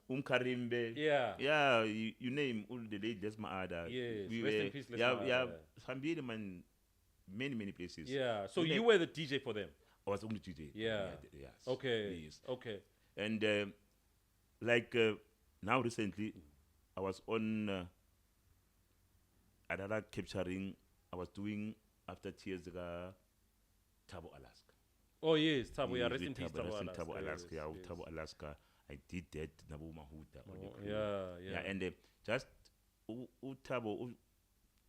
Karimbe. Yeah. Yeah. You name all the late. That's my other. Yes. We Rest were, in peace. yeah. Sambiri man. Many places. Yeah. So you were the DJ for them. I was only DJ. Yeah. Yes. Okay. Yes. Okay. And now recently, I was on another capturing. I was doing after Tears Tabo Alaska. Oh yes, Tabo. Yeah. Yes, Rest in with peace, Tabo Alaska. Tabo Alaska. Yes, Yeah, yes. Tabo Alaska. I did that. Nabu Mahuta. Yeah. And just Tabo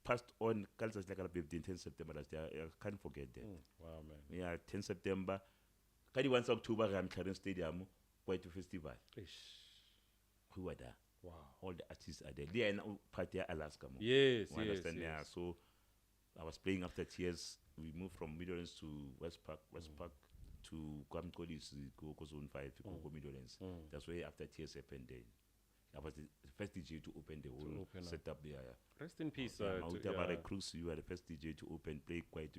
passed on Kalsas like 10 September last year. I can't forget that. Wow, man. Yeah, 10 September. Kadi 1 October, I'm Clarence Stadium, White Festival. Who were there? Wow. All the artists are there. They are in Party Alaska. Yes, You understand? yes. Yeah. So I was playing after Tears. We moved from Midlands to West Park to Kwamkolis, go Zone 5, to go Midlands. That's why after Tears happened then. I was the first DJ to open the whole setup there. Rest in peace. Crooks, you are the first DJ to open, play quite,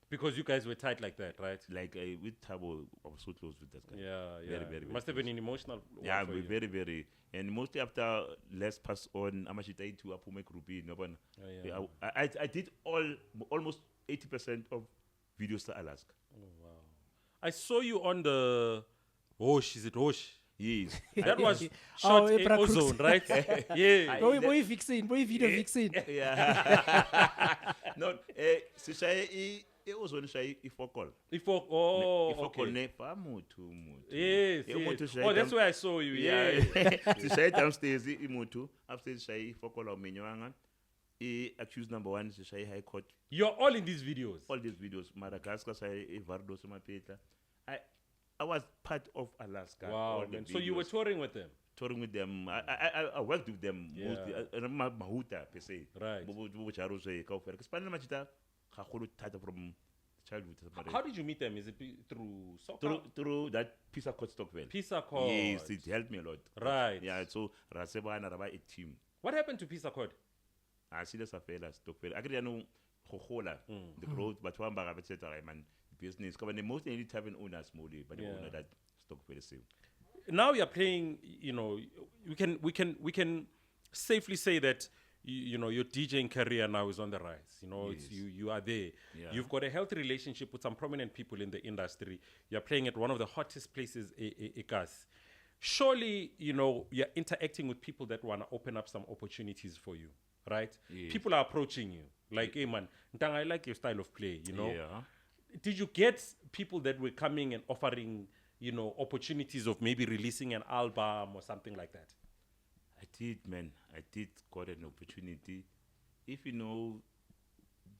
Because you guys were tight like that, right? Like with Tabo, I was so close with that guy. Yeah. Very Must have been an emotional one Yeah, for you. very. And mostly after Les passed on, Amashita to Apume Krupi. I did almost 80% of videos to Alaska. Oh, wow. I saw you on the Hosh. Is it Hosh? Yes. That was shot in Crooks. Ozone, right? Yeah. Boy, fixing, video fixing. Yeah. No, it was on Shai Ifokol. Okay. Nefa Mutu. Yes. Oh, that's where I saw you. Yeah. To Shai downstairs, Imutu. Upstairs, Shai Ifokol or Minyanga. Accused number 1 is Shai High Court. You're all in these videos. All these videos. Madagascar, Shai Vardo, Mapetla. I was part of Alaska. Wow, man. So you were touring with them? Touring with them. I worked with them mostly. Mahuta, per se. Right. From childhood. How did you meet them? Is it through soccer? Through that Pisa Court Stockwell. Pisa Court. Yes, it helped me a lot. Right. Yeah, so Raseba and Araba a team. What happened to Pisa Court? I see this affair Stockwell. I didn't know Hohola, the growth, but one bag of man business. Because the most any tavern owners mostly, but the owner that Stockwell is same. Now you're playing, we can safely say that your DJing career now is on the rise. It's you are there. Yeah. You've got a healthy relationship with some prominent people in the industry. You're playing at one of the hottest places, Ekas. Surely, you're interacting with people that want to open up some opportunities for you, right? Yes. People are approaching you like, hey man, Ntang, I like your style of play, Yeah. Did you get people that were coming and offering, opportunities of maybe releasing an album or something like that? I did, man. I did got an opportunity. If you know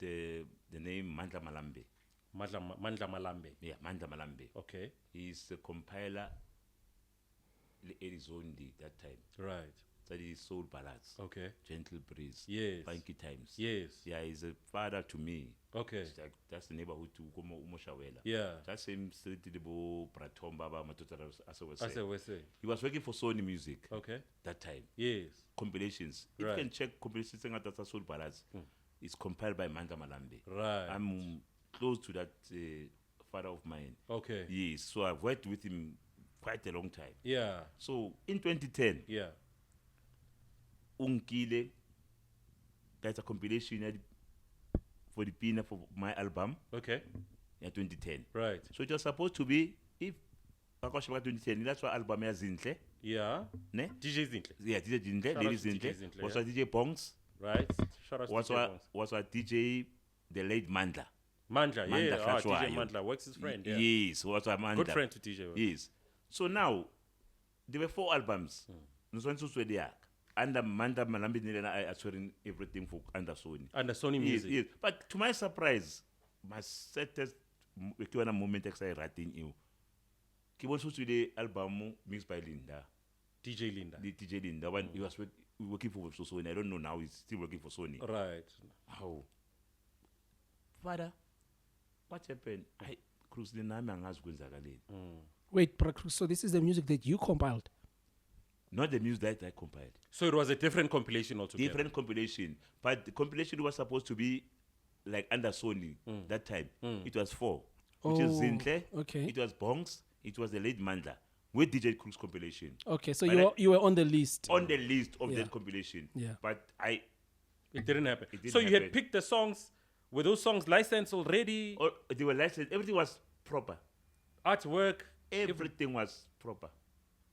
the name Mandla Malambe. Mandla Malambe. Yeah, Mandla Malambe. Okay. He's the compiler, Ozone that time. Right. That is soul ballads. Okay. Gentle breeze. Yes. Funky times. Yes. Yeah, he's a father to me. Okay. It's like, that's the neighborhood to Umoshawela. Yeah. That same street Bo Pratomba Matutara as I was As I saying. was saying. He was working for Sony Music Okay. that time. Yes. Compilations. If Right. you can check compilations that's soul ballads, it's compiled by Mandla Malambe. Right. I'm close to that father of mine. Okay. Yes, so I've worked with him quite a long time. Yeah. So in 2010, Yeah. Unkile, that's a compilation for the pina for my album Okay. in 2010. Right. So it was supposed to be, if Akosha 2010, that's why album is Zintle, Yeah. ne? DJ Zintle. Yeah, DJ Zintle, Shout out Lady to DJ Zintle, Zintle, was yeah. a DJ Bongs, Right. Shout out to was DJ Bongs. a DJ, the late Mandla. Mandla. Mandla Yeah. DJ Shashwayo. Mandla. Works his friend. Yeah. Yes, was a Mandla. Good friend to DJ. Yes. So now, there were 4 albums. Under Mandla Malambe Nilena, I swearing everything for under Sony. Under Sony Yes, Music. yes. But to my surprise, my saddest moment I writing you. He was to the album mixed by Linda, DJ Linda. the DJ Linda. When he was working for Sony, I don't know now. He's still working for Sony. Right. How? Father, what happened? I Crooks the name and has Wait, so this is the music that you compiled? Not the music that I compiled. So it was a different compilation altogether. Different compilation. But the compilation was supposed to be like under Sony that time. It was 4. Which is Zintle. Okay. It was Bongs. It was the late Mandla with DJ Crooks compilation. Okay, so But you were on the list. On the list of Yeah. that compilation. Yeah. But It didn't happen. It didn't So you had happen. picked the songs. Were those songs licensed already? they were licensed. Everything was proper. Artwork. Everything was proper.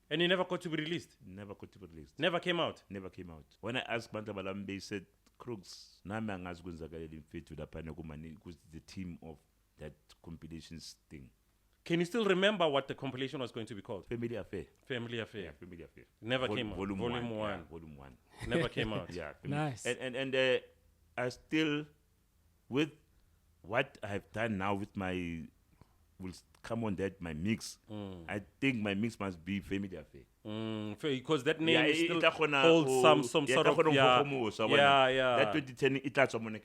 And it never got to be released. Never could be released. Never came out. Never came out. When I asked Mandla Malambe, he said, Crooks, nami angazi kwenzakaleni mfethu lapha kumani because the team of that compilations thing. Can you still remember what the compilation was going to be called? Family Affair. Family Affair. Yeah, Family Affair. Never came out. Volume Volume 1. one. Yeah, volume 1. Never came out. Yeah. Nice. And I still, with what I have done now with my, will come on that, my mix. I think my mix must be Family Affair. Because that name Yeah, still it gonna- holds some yeah, sort it of gonna yeah, perform, so yeah. That 2010, it that's what I'm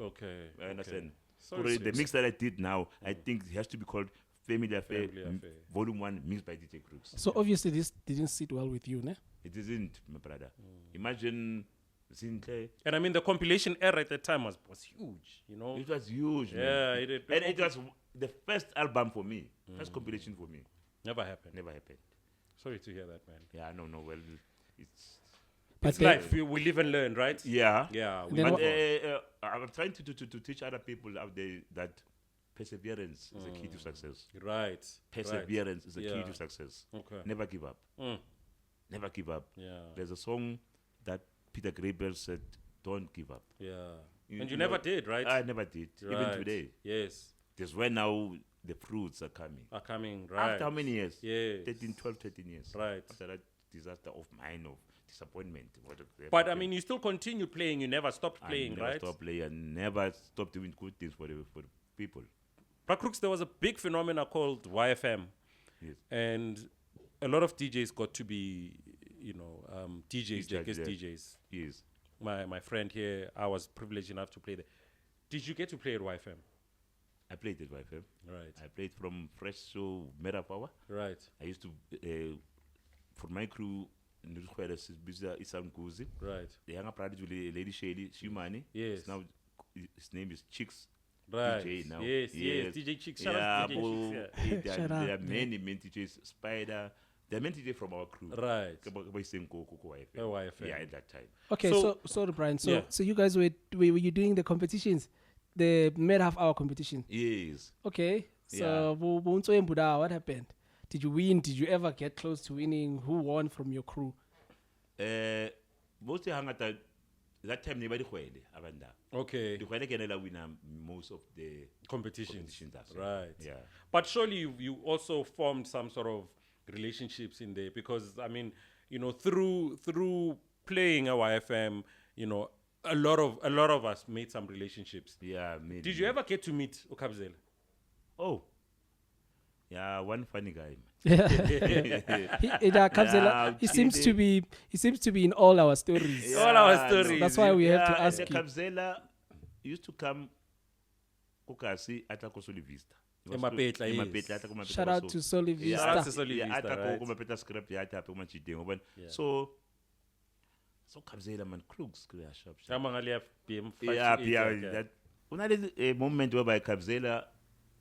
Okay. I understand. Sorry, So the mix that I did now, I think it has to be called Family Affair, Family Affair. Volume 1, mixed by DJ Crooks. So obviously this didn't sit well with you, ne? It isn't, my brother. Imagine Zintle. And I mean, the compilation era at that time was huge, you know? It was huge, Yeah, man. it And it was the first album for me, first compilation for me. never happened. Never happened. Sorry to hear that, man. Yeah, no, well, it's... But It's then- life. We live and learn, right? Yeah. Yeah. We Then move what- on. I'm trying to teach other people out there that perseverance is the key to success. Right. Perseverance is the key Yeah. to success. Okay. Never give up. Never give up. Yeah. There's a song that Peter Gabriel said, "Don't give up." Yeah. You- And you you never know, did, right? I never did. Even Right. today. Yes. That's where now the fruits are coming. Are coming, right? After how many years? Yes. 13 years. Right. After that disaster of mine, of disappointment. But I mean, you still continue playing. You never stopped playing, I never right? stopped playing. I never stopped doing good things for the people. But Crooks, there was a big phenomena called YFM. Yes. And a lot of DJs got to be, DJs, Exactly, guest yeah. DJs. Yes. My friend here, I was privileged enough to play there. Did you get to play at YFM? I played it, YFM. Right. I played from fresh to Meta Power. Right. I used to, for my crew, Isan Guzi. Right. The younger product with Lady Shady, Shumani. Yes. Now his name is Chicks. Right. DJ now. Yes, Yes. DJ Chicks. Shout out to DJ Chicks. Yeah. Shout There out, are man. many DJs. Spider. There are many DJs from our crew. Right. YFM. YFM. Yeah, at that time. Okay, So- so sorry, Brian. So Yeah. so you guys were you doing the competitions, the mid half hour competition? Yes. Okay. So what happened? Did you win? Did you ever get close to winning? Who won from your crew? Mostly hang at that time nobody khwele abanda. Okay. The khwele kenela win most of the Competitions. that's Right. Yeah. But surely you also formed some sort of relationships in there because I mean, through playing a YFM, a lot of us made some relationships. Yeah, maybe. Did you ever get to meet Okabzela? Oh, yeah, one funny guy. Yeah. Kabzela, Yeah, he seems to be in all our stories. All our no. stories. That's why we have to Yeah, ask and the you. Kabzela used to come Kukasi at Kosoli Vista. He was Mapetla, to- yes. Mapetla, at Mapetla Shout out also. to Soli Yeah, Shout out Vista. to Soli yeah, Vista, at right? Mapetla script, yeah, at Mapetla cheating. Yeah. So Kabzela man, Crooks, sharp. Amangali have PM Yeah, 5 yeah, to 8, that. When I did a moment whereby Kabzela,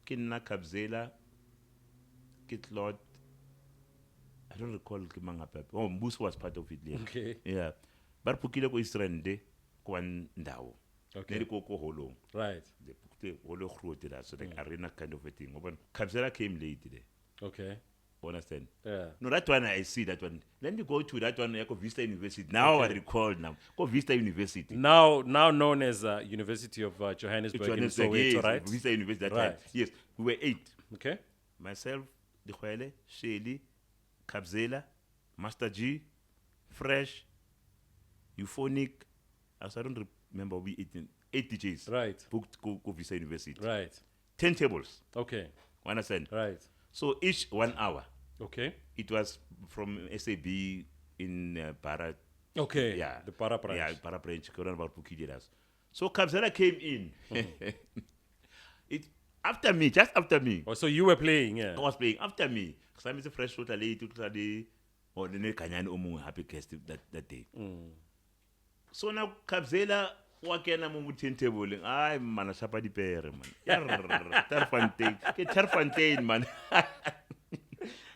Kinna Kabzela, Kitlot, I don't recall Kimanga Pep. Oh, Mbus was part of it. Yeah. Okay. Yeah. But Pukile ko Israende, Kwan Ndao. Okay. Neri ko holo. Right. The holo created that, so like arena kind of a thing. But Kabzela came late today. Okay. Understand? Yeah. No, that one I see that one. Let me go to that one. I go Vista University. Now I recall now. Go Vista University. Now known as University of Johannesburg in Johannesburg, Soweto, yes, right? Vista University that Right. time. Yes, we were 8. Okay. Myself, Dihwele, Shelly, Kabzela, Master G, Fresh, Euphonic. I don't remember, we 8 DJs. Right. Booked go Vista University. Right. 10 tables. Okay. Understand? Right. So each 1 hour. Okay. It was from SAB in Para. Okay. Yeah. The para branch. Yeah, Para branch. Corona about Pukidiras. So Kabzela came in. It after me, just after me. Oh, so you were playing, yeah. I was playing after me. Because I'm a fresh water late to or the Kanyani Omu happy guest that day. So now Kabzela wakena mo 10 table. Ay man shapa di pere man. Terfontaine man.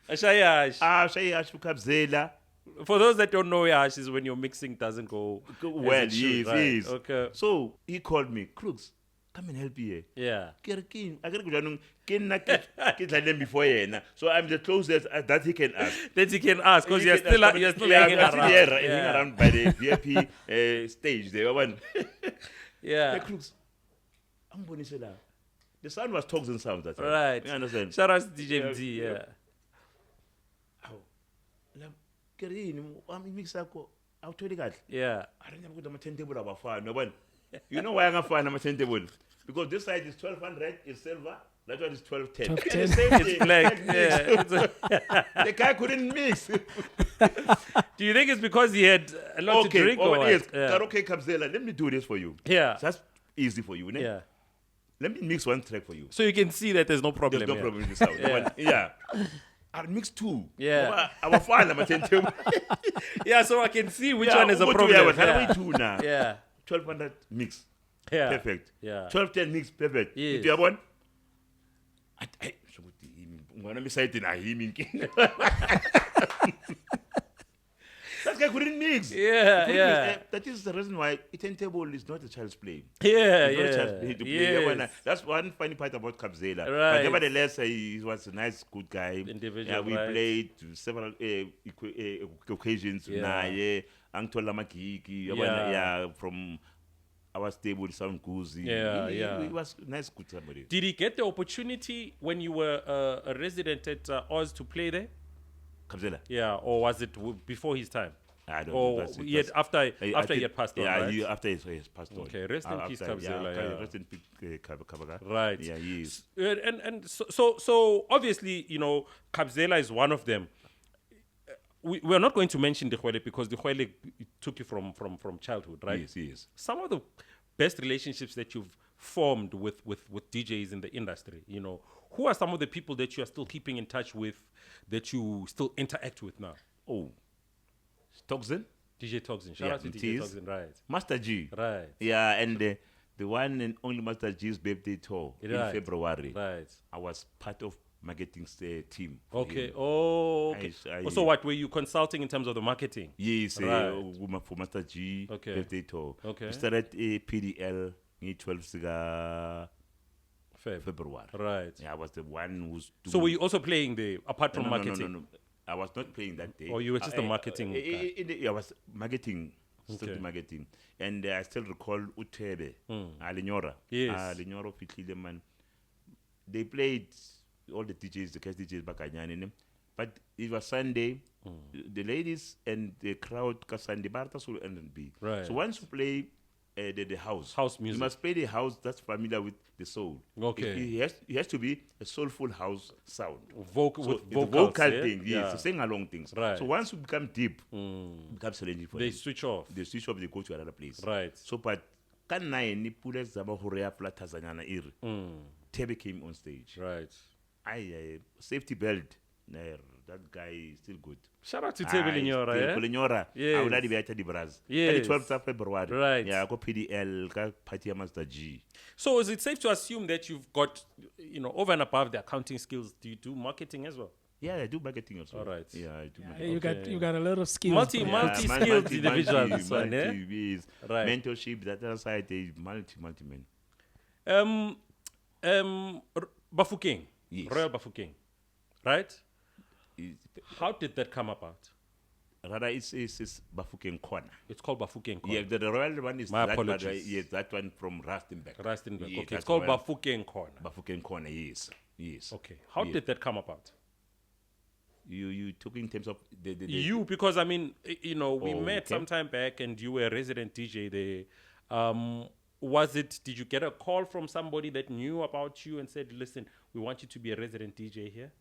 Ashayash. Shayash Kabzela. For those that don't know, Yash is when your mixing doesn't go Well, as it should, yes, right? yes. Okay. So he called me, Crooks, come and help you. Yeah. Before so I'm the closest that he can ask. That you can ask because you're still yeah, hanging I'm still around. here, Yeah. hanging around by the VIP stage there. One. Yeah. Hey, Crooks, I'm going to say that. The sound was talks and sounds. That time. Right. You understand? Shout out to DJ MD, Yeah. yeah. I'm mixing. I'll tell you that. Yeah. I don't know what 10 table about far. No one. You know why I'm not fine? I'm 10 table because this side is 1200, is silver. That one is 1210. 1210. It's black. Yeah. The guy couldn't mix. Do you think it's because he had a lot to drink or what? Yes. Yeah. Karaoke Kabzela, let me do this for you. Yeah. So that's easy for you. Ne? Yeah. Let me mix one track for you. So you can see that there's no problem. There's no yeah. problem with the sound. Yeah. I'll mix 2. Yeah. I'm fine. I'm a 10 table. Yeah, so I can see which one is a problem. Yeah. Yeah. 2 now. Yeah. 1200 mix. Yeah. Perfect. Yeah. 1210 mix. Perfect. Yes. If you have one, I'm going to be citing a him. That guy couldn't mix. Yeah, Couldn't yeah. mix. That is the reason why a turntable is not a child's play. Yeah, It's not a child's yeah. play to play. Yes. That's one funny part about Kabzela. Right. But nevertheless, he was a nice, good guy. Individual, Yeah, we right. played several occasions. Yeah. Angtola Makiki. Yeah. Yeah, from our stable, Sound Guzi. Yeah, yeah. He was nice, good somebody. Did he get the opportunity when you were a resident at Oz to play there? Kabzela. Yeah, or was it before his time? I don't Or know. yet after he had passed on, Yeah, right? after he has passed on. Okay, rest in peace, After- Kabzela, yeah. Rest in peace, Kabaga. Right. Yeah, he is. And so obviously, you know, Kabzela is one of them. We're not going to mention Dihwele because Dihwele took you from childhood, right? Yes, he is. Some of the best relationships that you've formed with DJs in the industry, you know, who are some of the people that you are still keeping in touch with, that you still interact with now? Oh, Toxin, DJ Toxin. Shout Yeah, out to it DJ is. Toxin, right. Master G. Right. Yeah, and the one and only Master G's birthday tour in Right. February. Right. I was part of marketing team. for Okay. him. Oh, okay. I- So what, were you consulting in terms of the marketing? Yes, Right. For Master G Okay. birthday tour. Okay. We started a PDL in 12 February. Right. Yeah, I was the one who's doing. So were you also playing there apart from marketing? No. I was not playing that day. Or you were just a marketing guy? I was marketing, still Okay. marketing. And I still recall Utebe, Alinyora. Yes. Alinyora Fitlile man. They played all the DJs, the guest DJs back at but it was Sunday. The ladies and the crowd, because Sunday Barta Sul and B. Right. So once you play the house. House You music. must play the house that's familiar with the soul. Okay. It has to be a soulful house sound. Vocal So with it's a vocals, vocal yeah? thing, yes, Yeah. sing along things. Right. So once you become deep, it becomes challenging for They them. switch off. They switch off, they go to another place. Right. So, but can nine pule zama horea flatazanyana ir. Tebe came on stage. Right. Safety belt. That guy is still good. Shout out to Tebe Linyora, yeah? Linyora. Yes. I would like to be Braz. Yes. 12th of February. Right. Yeah, I got PDL, got Party Master G. So is it safe to assume that you've got, over and above the accounting skills, do you do marketing as well? Yeah, I do marketing also. All right. Yeah, I do Yeah, marketing. you got a lot of skills. Multi- bro. multi-skilled individual, this one, eh? Yes. Right. Mentorship, that other side, they multi man. Bafokeng. Yes. Royal Bafokeng. Right? Is- How did that come about? Rather, it's Bafokeng Corner. It's called Bafokeng. Yeah, the royal one is My that one, apologies. yes, that one from Rustenburg. Rustenburg. Yeah, Okay, that's it's called royal- Bafokeng Corner. Bafokeng Corner, yes. Yes. Okay. How Yeah. did that come about? You took in terms of the You, because I mean, we Oh, met okay. some time back and you were a resident DJ there. Did you get a call from somebody that knew about you and said, listen, we want you to be a resident DJ here?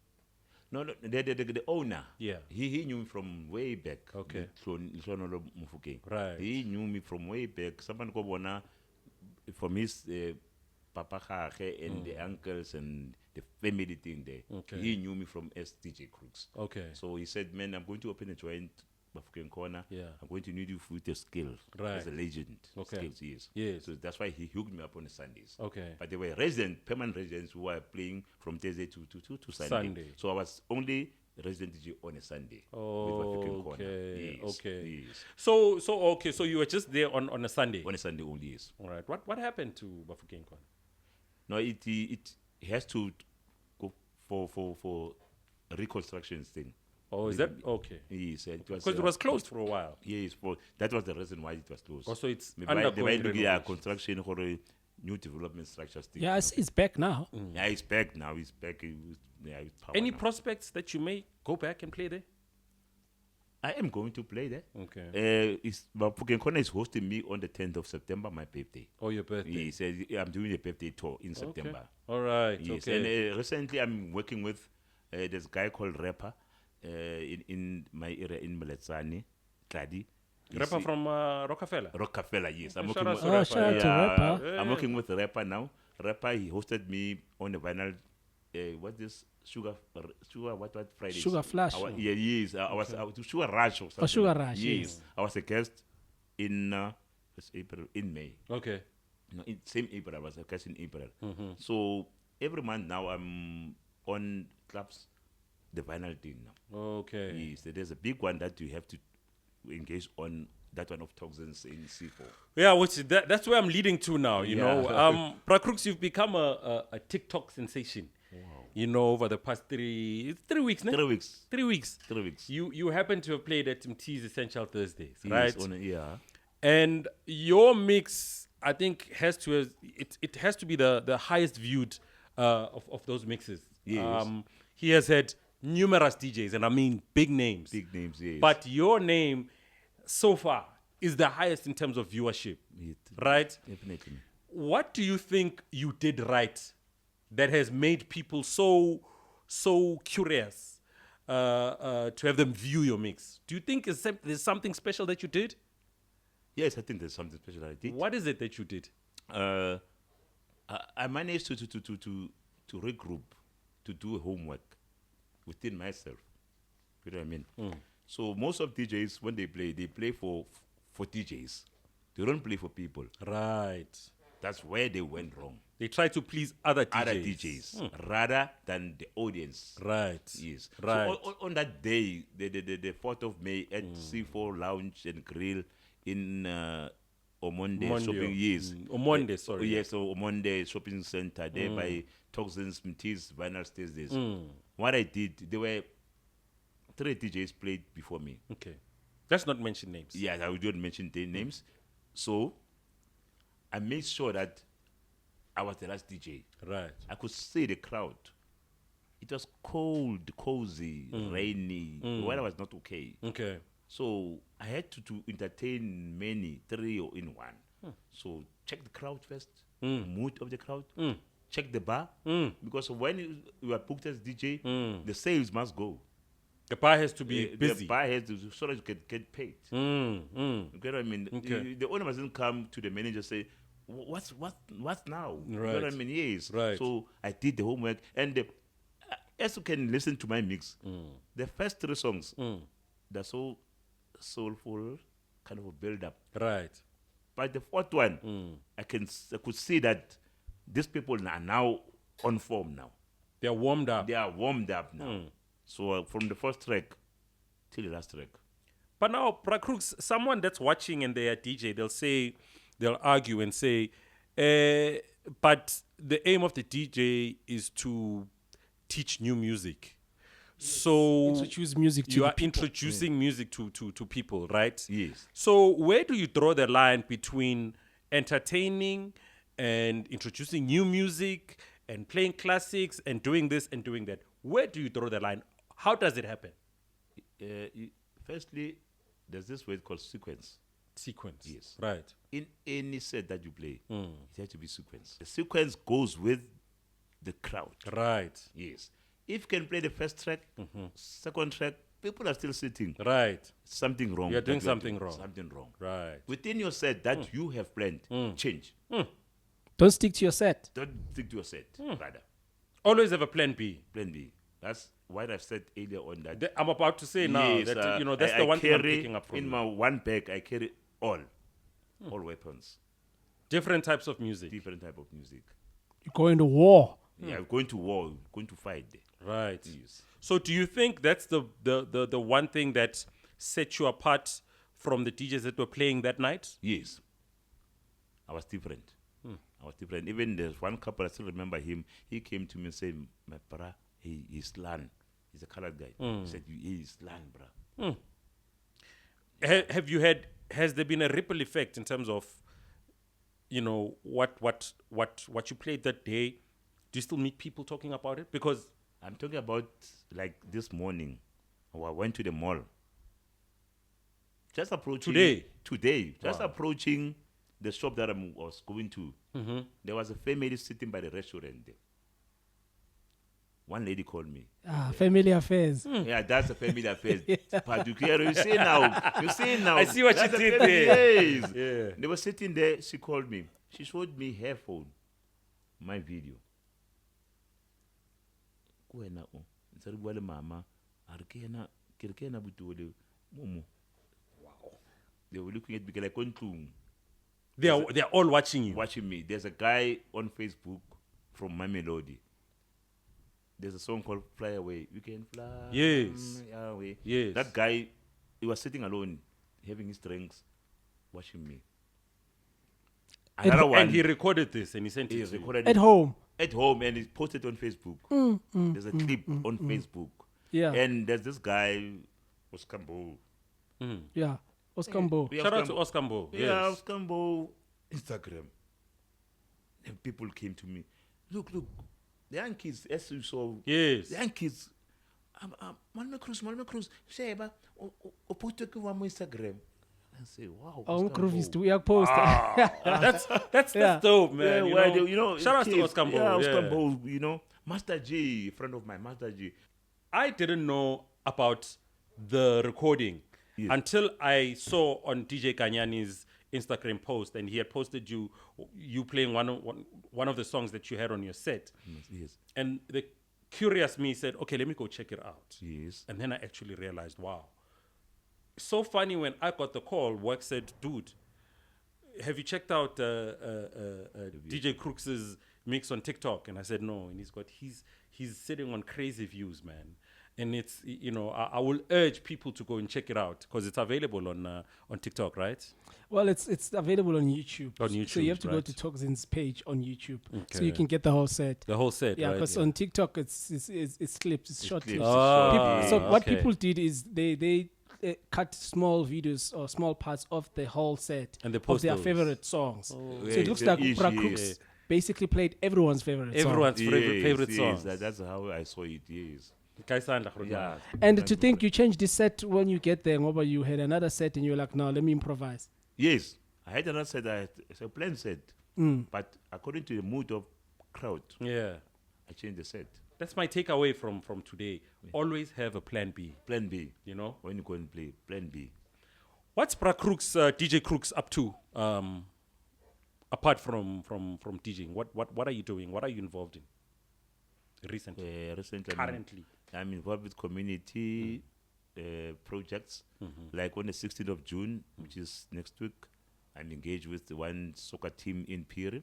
No, the owner. Yeah. He knew me from way back. Okay. Hlonolo Mufokeng. Right. He knew me from way back. Someone go bona from his papa gage and the uncles and the family thing there. Okay. He knew me from SDJ Crooks. Okay. So he said, man, I'm going to open a joint Bafokeng Corner. Yeah. I'm going to need you with your skills Right. as a legend. Okay. Skills, yes. Yes. So that's why he hooked me up on the Sundays. Okay. But they were permanent residents who were playing from Thursday to Sunday. Sunday. So I was only resident DJ on a Sunday. With Bafokeng Corner. Okay. Yes. Okay. Yes. So you were just there on a Sunday. On a Sunday only, yes. All right. What happened to Bafokeng Corner? No, it has to go for reconstruction thing. Oh, is that okay? Yes, and Because it was closed for a while. Yes, that was the reason why it was closed. Also, it's Maybe undergoing yeah, renovation. construction or a new development structures thing. Yeah, I see it's back now. Yeah, it's back now. It's back. It's power Any now. prospects that you may go back and play there? I am going to play there. Okay. Bafokeng Corner is hosting me on the 10th of September, my birthday. Oh, your birthday. Yes, I'm doing a birthday tour in September. All right. Yes, Okay. and recently I'm working with this guy called Rapper in my area in Maletsani, Tladi. You Rapper see- from Rockefeller. Rockefeller, yes. I'm Shout working out with to Oh, shout out to Rapper. Yeah. I'm working with Rapper now. Rapper, he hosted me on the vinyl. What's this? Sugar, what Friday? Sugar Flash. Yeah, yes. I was Sugar Rush or something. Sugar Rush, Yes. yes. I was a guest in April, in May. Okay. No, in same April, I was a guest in April. Mm-hmm. So every month now I'm on clubs, the vinyl thing now. Okay. Yes, there's a big one that you have to engage on. That one of toxins in C4. Yeah, that's where I'm leading to now. You Yeah. know, Crooks, you've become a TikTok sensation. Wow. Over the past 3 weeks, no? 3 weeks. 3 weeks. 3 weeks. You happen to have played at MT's Essential Thursdays, Yes, right? Yeah. And your mix, I think, has to be the highest viewed of those mixes. Yes. He has had numerous DJs, and I mean big names. Big names, yes. But your name, so far, is the highest in terms of viewership, right? Definitely. What do you think you did right that has made people so curious to have them view your mix? Do you think there's something special that you did? Yes, I think there's something special I did. What is it that you did? I managed to regroup, to do homework within myself. You know what I mean? So most of DJs, when they play for DJs. They don't play for people. Right. That's where they went wrong. They try to please other DJs. Other DJs rather than the audience. Right. Yes. Right. So on that day, the 4th of May at C4 Lounge and Grill in Omonde shopping. Yes. Omonde, sorry. Yes, so Omonde shopping center there by Toxins, Mtis, Vinyl Thursdays. What I did, there were 3 DJs played before me. Okay. Let's not mention names. Yes, I don't mention their names. So I made sure that I was the last DJ. Right. I could see the crowd. It was cold, cozy, rainy. The weather was not okay. Okay. So I had to entertain many, 3 in 1. So check the crowd first, mood of the crowd, check the bar, because when you are booked as DJ, the sales must go. The bar has to be The busy. bar has to, so that you can get paid. You get what I mean? Okay. The owner mustn't come to the manager and say, what's now? You know what I Right. mean? Yes. Right. So I did the homework, and as you can listen to my mix, the first 3 songs, they're so soulful, kind of a build up. Right. But the 4th one, I could see that these people are now on form now. They're warmed up. They are warmed up now. So from the first track till the last track. But now, Crooks, someone that's watching and they are DJ, they'll argue and say, but the aim of the DJ is to teach new music. So Introduce music to you the are people. introducing music to people, right? Yes. So where do you draw the line between entertaining and introducing new music and playing classics and doing this and doing that? Where do you draw the line? How does it happen? Firstly, there's this word called sequence. Sequence. Yes. Right. In any set that you play, it has to be sequence. The sequence goes with the crowd. Right. Yes. If you can play the first track, second track, people are still sitting. Right. Something wrong. You're that doing you are something wrong. Something wrong. Right. Within your set that you have planned, change. Don't stick to your set. Don't stick to your set, brother. Always have a plan B. Plan B. That's what I've said earlier on that. I'm about to say now Yes, that that's I the one thing I'm carry picking up from in you. my one bag. I carry all weapons, Different types of music. different type of music. You're going to war. Yeah, I'm going to war, going to fight there. Right. Yes. So do you think that's the one thing that set you apart from the DJs that were playing that night? Yes. I was different. I was different. Even there's one couple, I still remember him. He came to me and said, my brother, he's Lan. He's a colored guy. He said, he is Lan, bro. Has there been a ripple effect in terms of, what you played that day? Do you still meet people talking about it? Because I'm talking about like this morning. I went to the mall. Just approaching. Today. Just approaching the shop that I was going to. There was a family sitting by the restaurant there. One lady called me. Family affairs. Yeah, that's a family affair. But you see now. I see what That's you a did family- there. Yes. Yeah. They were sitting there. She called me. She showed me her phone, my video. Kuwena o. Ntse re bua le mama. A re ke ena butole. Momo. Wow. They were looking at me like on tung, they're all watching you. watching me. There's a guy on Facebook from My Melody. There's a song called Fly Away. You can fly Yes. away. Yes. That guy, he was sitting alone, having his drinks, watching me. Another one, And he recorded this and he sent he it to you. recorded At it home. at home and he posted on Facebook. There's a clip on Facebook. Yeah. And there's this guy, Oskambo. Yeah. Oskambo. Yeah, Shout out to Oscar Mbo. Yeah, Yes. Oskambo. Instagram. And people came to me. Look, the young kids, as you saw, Yes. the young kids, Malme Cruz, Sheba, o post ko wa mo Instagram. I say, wow. Oh, Oskambo. Crooks to we post. That's Yeah. dope, man. Yeah, well, you know, shout out to kids, Oscar Mbo. Yeah, Yeah. Oskambo, you know, Master G, a friend of mine, Master G. I didn't know about the recording Yes. until I saw on DJ Kanyani's Instagram post, and he had posted you playing one of the songs that you had on your set. Yes. And the curious me said, okay, let me go check it out. Yes. And then I actually realized, wow. So funny, when I got the call, work said, dude, have you checked out DJ Crooks's mix on TikTok? And I said, no. And he's sitting on crazy views, man. And it's, I will urge people to go and check it out because it's available on TikTok, right? Well, it's available on YouTube. On So YouTube, you have to go right. to Toxin's page on YouTube, so Okay. you can get the whole set. The whole set, Yeah, right? because on TikTok it's clips, it's short clips. clips. Ah, So what okay. people did is they cut small videos or small parts of the whole set And they of post their those. favorite songs. So Yeah, it looks it's like easy, Upra yeah. Crooks basically played everyone's favorite song. Everyone's favorite Yes, songs. that's how I saw it. Yes. Yeah. And to think you changed the set when you get there, ngoba you had another set and you're like, no, let me improvise. Yes. I had another set. It's a plain set, but according to the mood of crowd, Yeah. I changed the set. That's my takeaway from today. Always have a plan B. Plan B. You know, When you go and play, plan B. what's Crooks, DJ Crooks up to? Apart from DJing, what are you doing? What are you involved in recently? Recently, Currently, I'm involved with community projects. Like on the 16th of June, which is next week, I'm engaged with the one soccer team in Piri,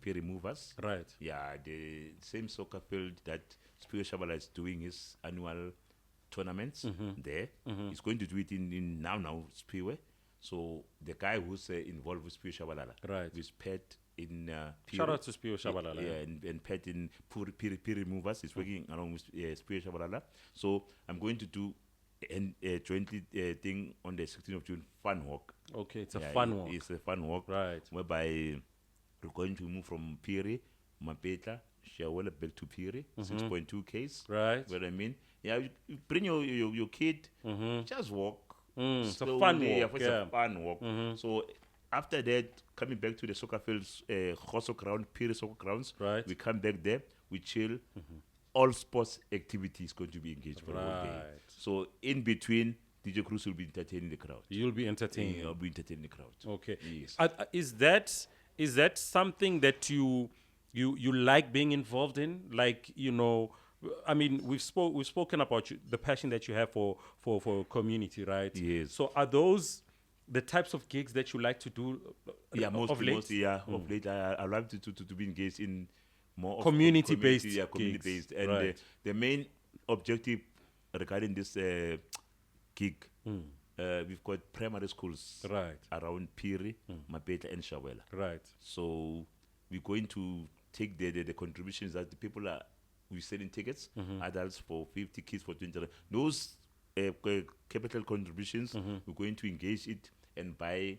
Piri Movers. right? Yeah, the same soccer field that Spio Shabala is doing his annual tournaments there. He's going to do it in now Spio. So the guy who's involved with Spio Shabala, Right. with Pet in Piri. Shout out to Spio Shabalala. Yeah, and Pet in Piri Movers is working along with Spio Shabalala. So I'm going to do a jointly thing on the 16th of June, fun walk. Okay, it's a fun one. It's a fun walk, Right. whereby we're going to move from Piri, Mapetla, Shawela back to Piri, 6.2 Ks. Right. What I mean? Yeah, you bring your kid, just walk. It's a slowly, fun yeah, walk, it's yeah. a fun walk. So after that, coming back to the soccer fields, Khoso ground, Piri soccer grounds, Right. we come back there, we chill. All sports activities going to be engaged for the whole day. Right. So in between, DJ Cruz will be entertaining the crowd. You'll be entertaining. Yeah, I'll be entertaining the crowd. Okay. Yes. Is that something that you like being involved in? Like, you know, I mean, we've spoken about the passion that you have for community, right? Yes. So are those the types of gigs that you like to do? Yeah, of late? mostly, yeah. Of late, I love to be engaged in more of Community-based Yeah, community-based. gigs, And right. the main objective regarding this gig, we've got primary schools Right. around Piri, Mapetla, and Shawela. Right. So we're going to take the contributions that the people are, we're selling tickets, adults for 50, kids for 20. Those capital contributions, we're going to engage it and buy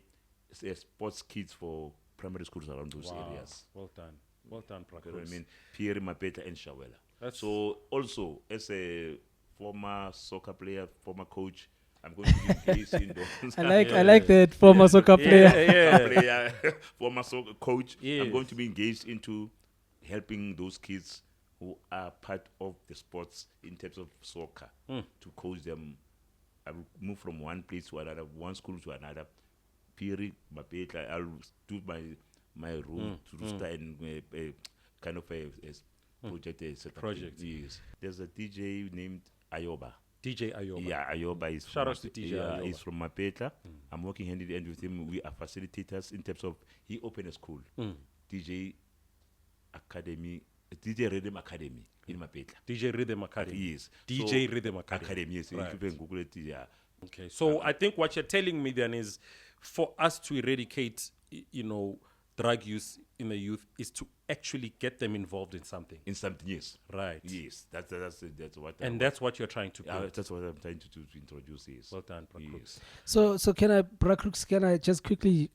sports kits for primary schools around those areas. Well done. Well done, You know Crooks. what I mean? Pierre, Mapetla, and Shawela. That's- So also, as a former soccer player, former coach, I'm going to be engaged in those. I like that former soccer player. Yeah. player, former soccer coach. Yes. I'm going to be engaged into helping those kids who are part of the sports in terms of soccer to coach them. I will move from one place to another, one school to another. Piri, Mapetla, I'll do my role to start and kind of a project. Project. Yes. There's a DJ named Ayoba. DJ Ayoba. Yeah, Ayoba is Shout from out to DJ Ayoba. He's from Mapetla. I'm working hand in hand with him. We are facilitators in terms of he opened a school, DJ Academy, DJ Rhythm Academy in Mapetla. DJ Rhythm Academy. Yes. DJ So, Rhythm Academy. Yes. Right. You can Google it. Yeah. Okay, so I think what you're telling me then is, for us to eradicate, you know, drug use in the youth is to actually get them involved in something. In something, yes. Right. Yes. That's what. And that's what you're trying to do. that's what I'm trying to do to introduce. Yes. Well done, Bra Yes. Crooks. So can I, Crooks, can I just quickly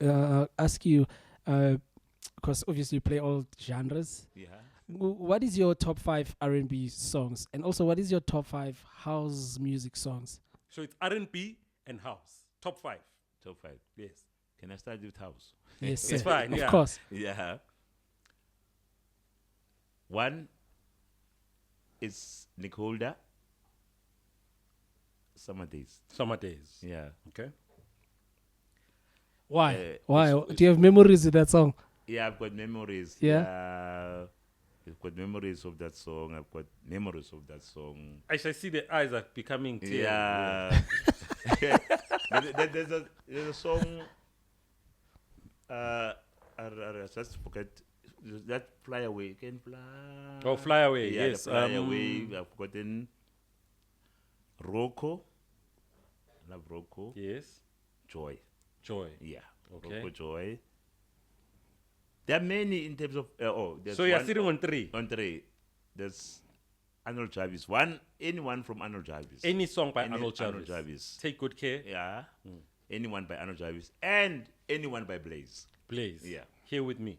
ask you, because obviously you play all genres. Yeah. What is your top 5 R&B songs, and also what is your top 5 house music songs? So it's R&B and house. Top 5. Top 5. Yes. Can I start with house? Yes, It's sir. fine, Of yeah. course. Yeah. One is Nick Holder. Summer Days. Summer days. Yeah. Okay. Why? Why? Do you have memories with that song? Yeah, I've got memories. Yeah? I've got memories of that song. I've got memories of that song. I see the eyes are becoming teary. Yeah. there's a song. I just forget that Fly Away. Can fly. Oh, Fly Away. Yeah, Yes. the Fly Away. I've forgotten Rocco. I love Rocco. Yes. Joy. Joy. Yeah. Okay. Rocco Joy. There are many in terms of. There's So you're one sitting on 3. on 3. There's Arnold Jarvis. Anyone from Arnold Jarvis. Any song by Any Arnold Arnold Jarvis. Jarvis. Take good care. Yeah. Anyone by Arnold Jarvis. And anyone by Blaze. Please. Yeah. Here with me.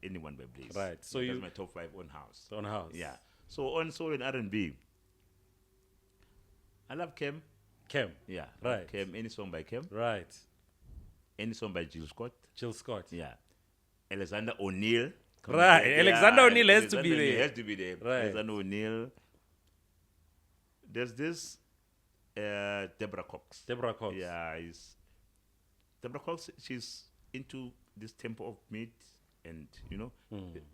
Anyone by Blaze. Right, so that's you- my top 5 on house. On house. Yeah. So on soul and R&B, I love Kem. Cam. Yeah. Right. Kem. Any song by Kem. Right. any song by Jill Scott. Jill Scott. Yeah. Alexander O'Neill. Right. Alexander O'Neill has to be Alexander there. O'Neill has to be there. Right. Alexander O'Neill. There's this Deborah Cox. Deborah Cox. Yeah, Deborah Cox. She's into this tempo of meat, and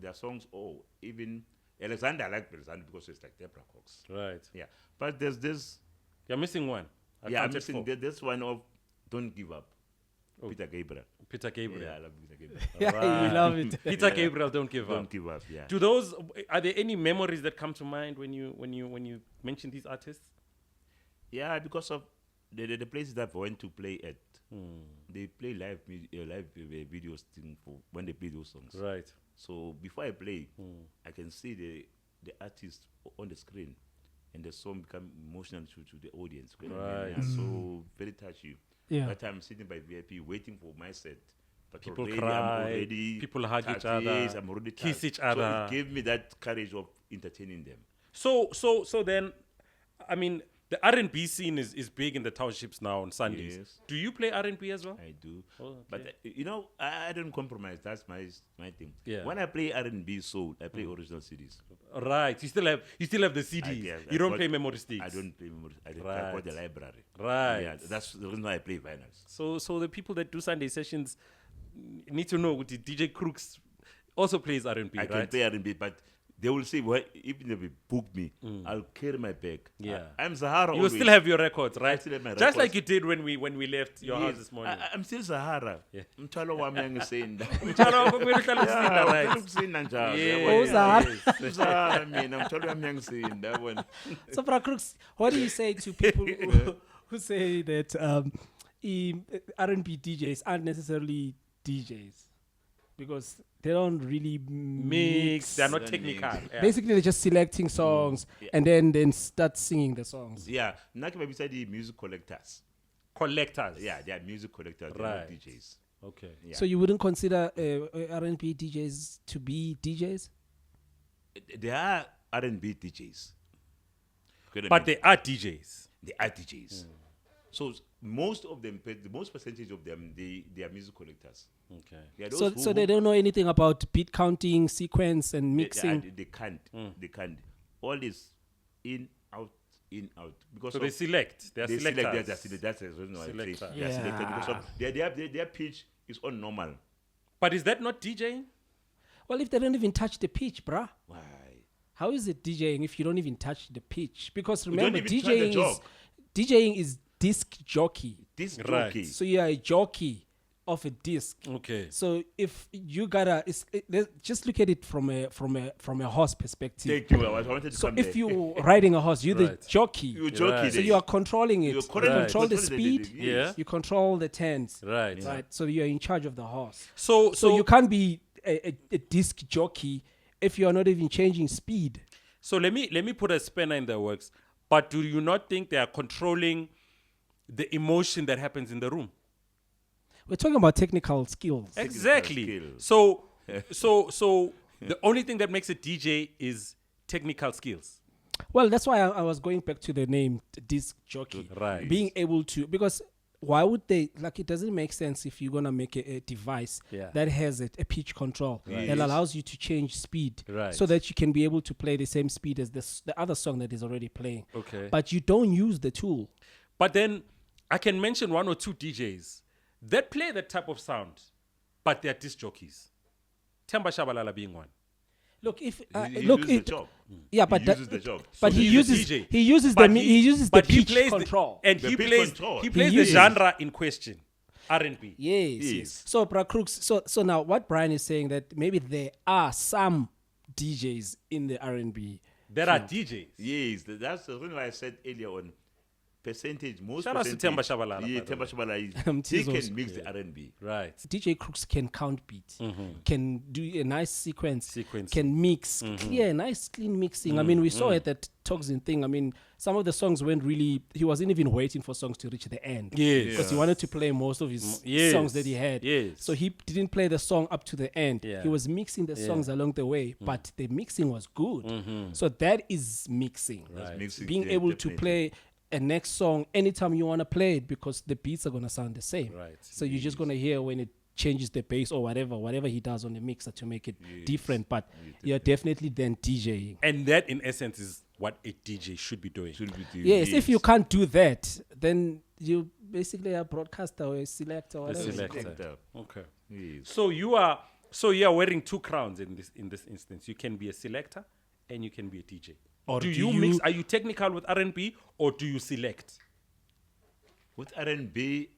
their songs. Oh, even Alexander, I like Alexander because it's like Deborah Cox. Right. Yeah, but there's this. You're missing one. I'm missing this one of "Don't Give Up." Oh. Peter Gabriel. Peter Gabriel. Yeah, I love Peter Gabriel. Yeah, you love it. Peter Gabriel, Don't Give Up. Don't give up. Yeah. Are there any memories that come to mind when you mention these artists? Yeah, because of the places that I went to play at, they play live videos thing for when they play those songs. Right. So before I play, I can see the artist on the screen, and the song become emotional to the audience. Right. Yeah, so very touchy. Yeah. That time I'm sitting by VIP waiting for my set. But People already, cry, I'm already people hug each touched. other, Yes, I'm already kiss touched. each other. So it gave me that courage of entertaining them. So then, I mean, the R&B scene is big in the townships now on Sundays. Yes. Do you play R&B as well? I do. Oh, okay. But I don't compromise. That's my thing. Yeah. When I play R&B soul, I play original CDs. Right. You still have the CDs. You don't play memory sticks. I don't play memory. I Right. got the library. Right. Yeah, that's the reason why I play vinyls. So the people that do Sunday sessions need to know the DJ Crooks also plays R&B, I right? can play R&B, but they will say, well, even if they book me, I'll carry my bag. Yeah. I'm Sahara. You will still have your records, right? still have my Just records. like you did when we left your house this morning. I'm still Sahara. Yeah. Mthwalo wami angisinda. Mthwalo wakho kumele uhlale usinda, Yeah, right? ukusinda njalo, Yeah. yabona? Oh, Sahara. Sahara mina, mthwalo wami angisinda, yabona? So, Bra Crooks, what do you say to people who say that R&B DJs aren't necessarily DJs because they don't really Mix. They're not Don't technical. mix. Yeah. Basically, they're just selecting songs Yeah. and then start singing the songs. Yeah, Naki beside the music collectors. Collectors. Yeah, they are music collectors. They're not Right. DJs. Okay. Yeah. So you wouldn't consider R&B DJs to be DJs? They are R&B DJs. But they are DJs. They are DJs. So most of them, the most percentage of them, they are music collectors. Okay. They are those So they don't know anything about beat counting, sequence, and mixing. They can't. They can't. All this in, out. Because So of they select. They are they selectors. select. That's the reason why I say Selectors. they are selected because Yeah. of their pitch is on normal. But is that not DJing? Well, if they don't even touch the pitch, bruh, Why? how is it DJing if you don't even touch the pitch? Because don't remember, even try the job. DJing is disc jockey. This Right. jockey. So you are a jockey of a disc. Okay. So if you gotta, just look at it from a horse perspective. Thank you. I wanted to So come if there. you're riding a horse, you're Right. the jockey. You're jockey. Right. So there. you are controlling it. You're You correct. control the Control speed. Yeah. You control the turns. Right. Right. So you're in charge of the horse. So So you can't be a disc jockey if you are not even changing speed. So let me put a spanner in the works. But do you not think they are controlling the emotion that happens in the room? We're talking about technical skills. Exactly. skills. So the only thing that makes a DJ is technical skills. Well, that's why I was going back to the name disc jockey. Right. Being able to, because why would they, like, it doesn't make sense if you're going to make a device Yeah. that has a pitch control Right. that allows you to change speed Right. so that you can be able to play the same speed as the other song that is already playing. Okay. But you don't use the tool. But then I can mention one or two DJs that play that type of sound, but they're disc jockeys. Temba Shabalala being one. Look, if He look, uses the it, job. yeah, He but uses the job. but So he he's a uses DJ. he uses But the he uses the but he pitch plays control. and The he pitch plays control. he plays He the uses- genre in question, R&B. Yes, Yes. yes. So, Crooks, so now what Brian is saying that maybe there are some DJs in the R&B. There are DJs. Yes, that's the reason why I said earlier on. Percentage, most Shout out to percentage. Temba Shabalala, Yeah, by the Temba way. Shabalala. He Tizos. can mix the R&B. Right. DJ Crooks can count beats, can do a nice sequence, Sequence. can mix, clear, nice, clean mixing. I mean, we saw it that Toxin thing. I mean, some of the songs went really. He wasn't even waiting for songs to reach the end. Yes. Because he wanted to play most of his Yes. songs that he had. Yes. So he didn't play the song up to the end. Yeah. He was mixing the songs along the way, but the mixing was good. So that is mixing. Right. Mixing, Being yeah, able to definitely. play a next song anytime you want to play it because the beats are going to sound the same. Right. So you're just going to hear when it changes the bass or whatever he does on the mixer to make it different. But you're definitely then DJing. And that, in essence, is what a DJ should be doing. Yes, if you can't do that, then you basically a broadcaster or a selector or whatever. Selector. Okay. Yes. So you are wearing two crowns in this instance. You can be a selector and you can be a DJ. Or do you mix? Are you technical with R&B or do you select? With R&B,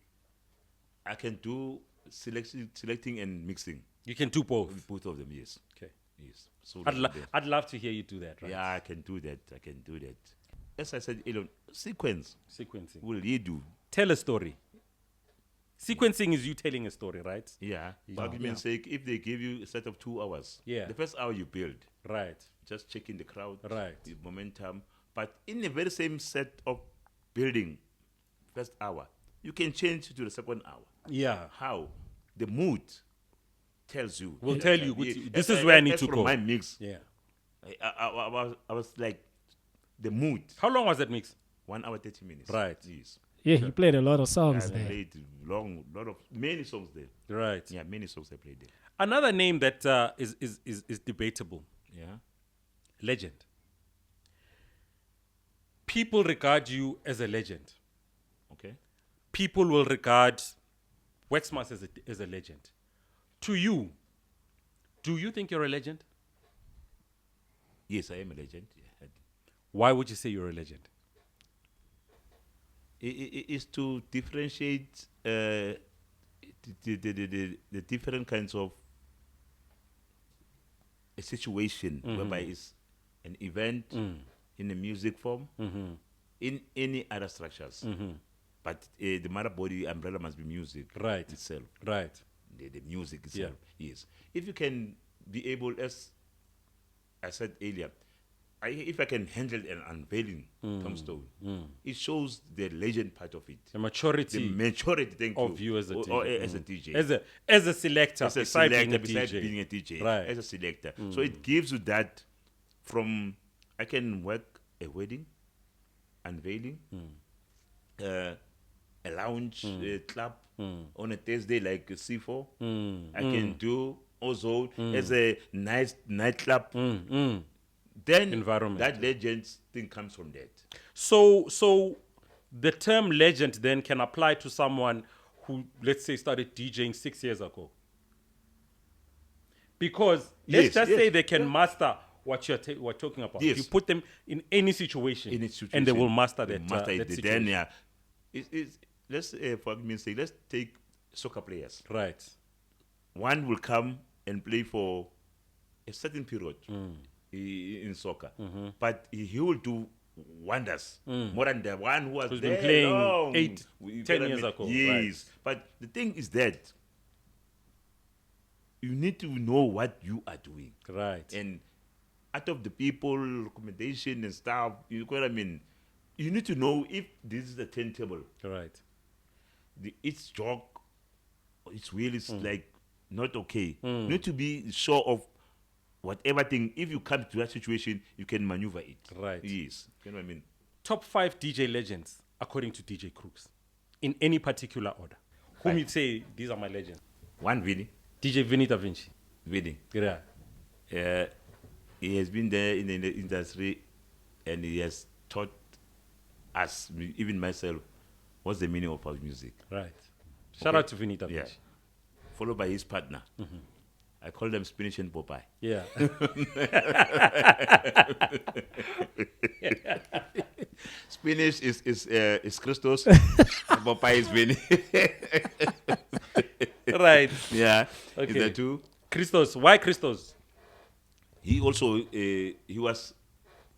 I can do selecting and mixing. You can do both. Both of them, yes. Okay. Yes. So I'd love to hear you do that, right? yeah, I can do that. As I said, Elon, sequence Sequencing. will lead you. Tell a story. Sequencing is you telling a story, right? Yeah. For argument's sake, if they give you a set of 2 hours, Yeah. the first hour you build, Right. just checking the crowd, Right. the momentum. But in the very same set of building, first hour, you can change to the second hour. Yeah. How? The mood tells you. Will tell you, this As- is where I need as to from go. my mix, Yeah. I was like, the mood, How long was that mix? 1 hour, 30 minutes. Right. Yes. Yeah, he played a lot of songs I there. played many songs there. Right. Yeah, many songs I played there. Another name that is debatable. Yeah. Legend. People regard you as a legend. Okay. People will regard Wexmas as a legend. To you, do you think you're a legend? Yes, I am a legend. Yeah. Why would you say you're a legend? It is to differentiate the different kinds of a situation whereby it's an event in a music form, in any other structures. But the mother body umbrella must be music Right. itself. Right. The music itself. Yes. If you can be able, as I said earlier, if I can handle an unveiling tombstone, it shows the legend part of it. The maturity The maturity, thank of you as a DJ. or as a DJ. As a selector, As a beside selector, being a besides DJ. being a DJ, Right. as a selector. So it gives you that from, I can work a wedding, unveiling, a lounge club on a Thursday like C4. I can do Ozone as a nice nightclub. Then Environment. that legend thing comes from that. So the term legend then can apply to someone who, let's say, started DJing 6 years ago. Because let's just say they can master what we're talking about. Yes. You put them in any situation, and they will master that, that situation. Then, yeah. Let's, for argument's sake, let's take soccer players. Right. One will come and play for a certain period in soccer, but he will do wonders more than the one who has Who's there been playing long. 8, You 10 get what I years mean? ago, Yes, but the thing is that you need to know what you are doing, Right. and out of the people, recommendation and stuff, you know what I mean. You need to know if this is the turntable. Right. Its jog, its wheel is like not okay. You need to be sure of whatever thing. If you come to that situation, you can maneuver it. Right. Yes. You know what I mean? Top 5 DJ legends according to DJ Crooks, in any particular order. Whom you'd say these are my legends? One Vinny. DJ Vinny Da Vinci. Vinny. Yeah. He has been there in the industry, and he has taught us, even myself, what's the meaning of our music. Right. Shout out to Vinny Da Yeah. Vinci. Followed by his partner. I call them Spinach and Popeye. Yeah. Spinach is Christos, and Popeye is Vinny. Right. Yeah. Okay. Is that too? Christos. Why Christos? He also he was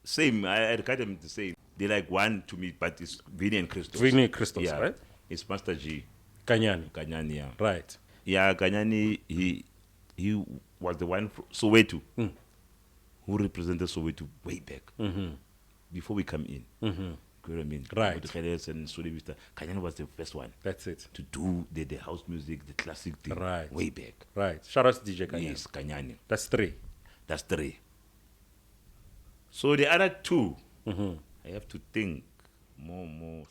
same. I regard them the same. They like one to me, but it's Vinny and Christos. Vinny Christos, yeah. right? It's Master G. Kanyani. Kanyani, yeah. Right. Yeah, Kanyani, he was the one from Soweto who represented Soweto way back before we come in. You know what I mean? Right. With the Khaleds and Sudi Vista. Kanyani was the first one That's it. to do the house music, the classic thing, Right. way back. Right. Shout out to DJ Kanyani. Yes, Kanyani. That's 3. That's 3. So the other 2, I have to think more.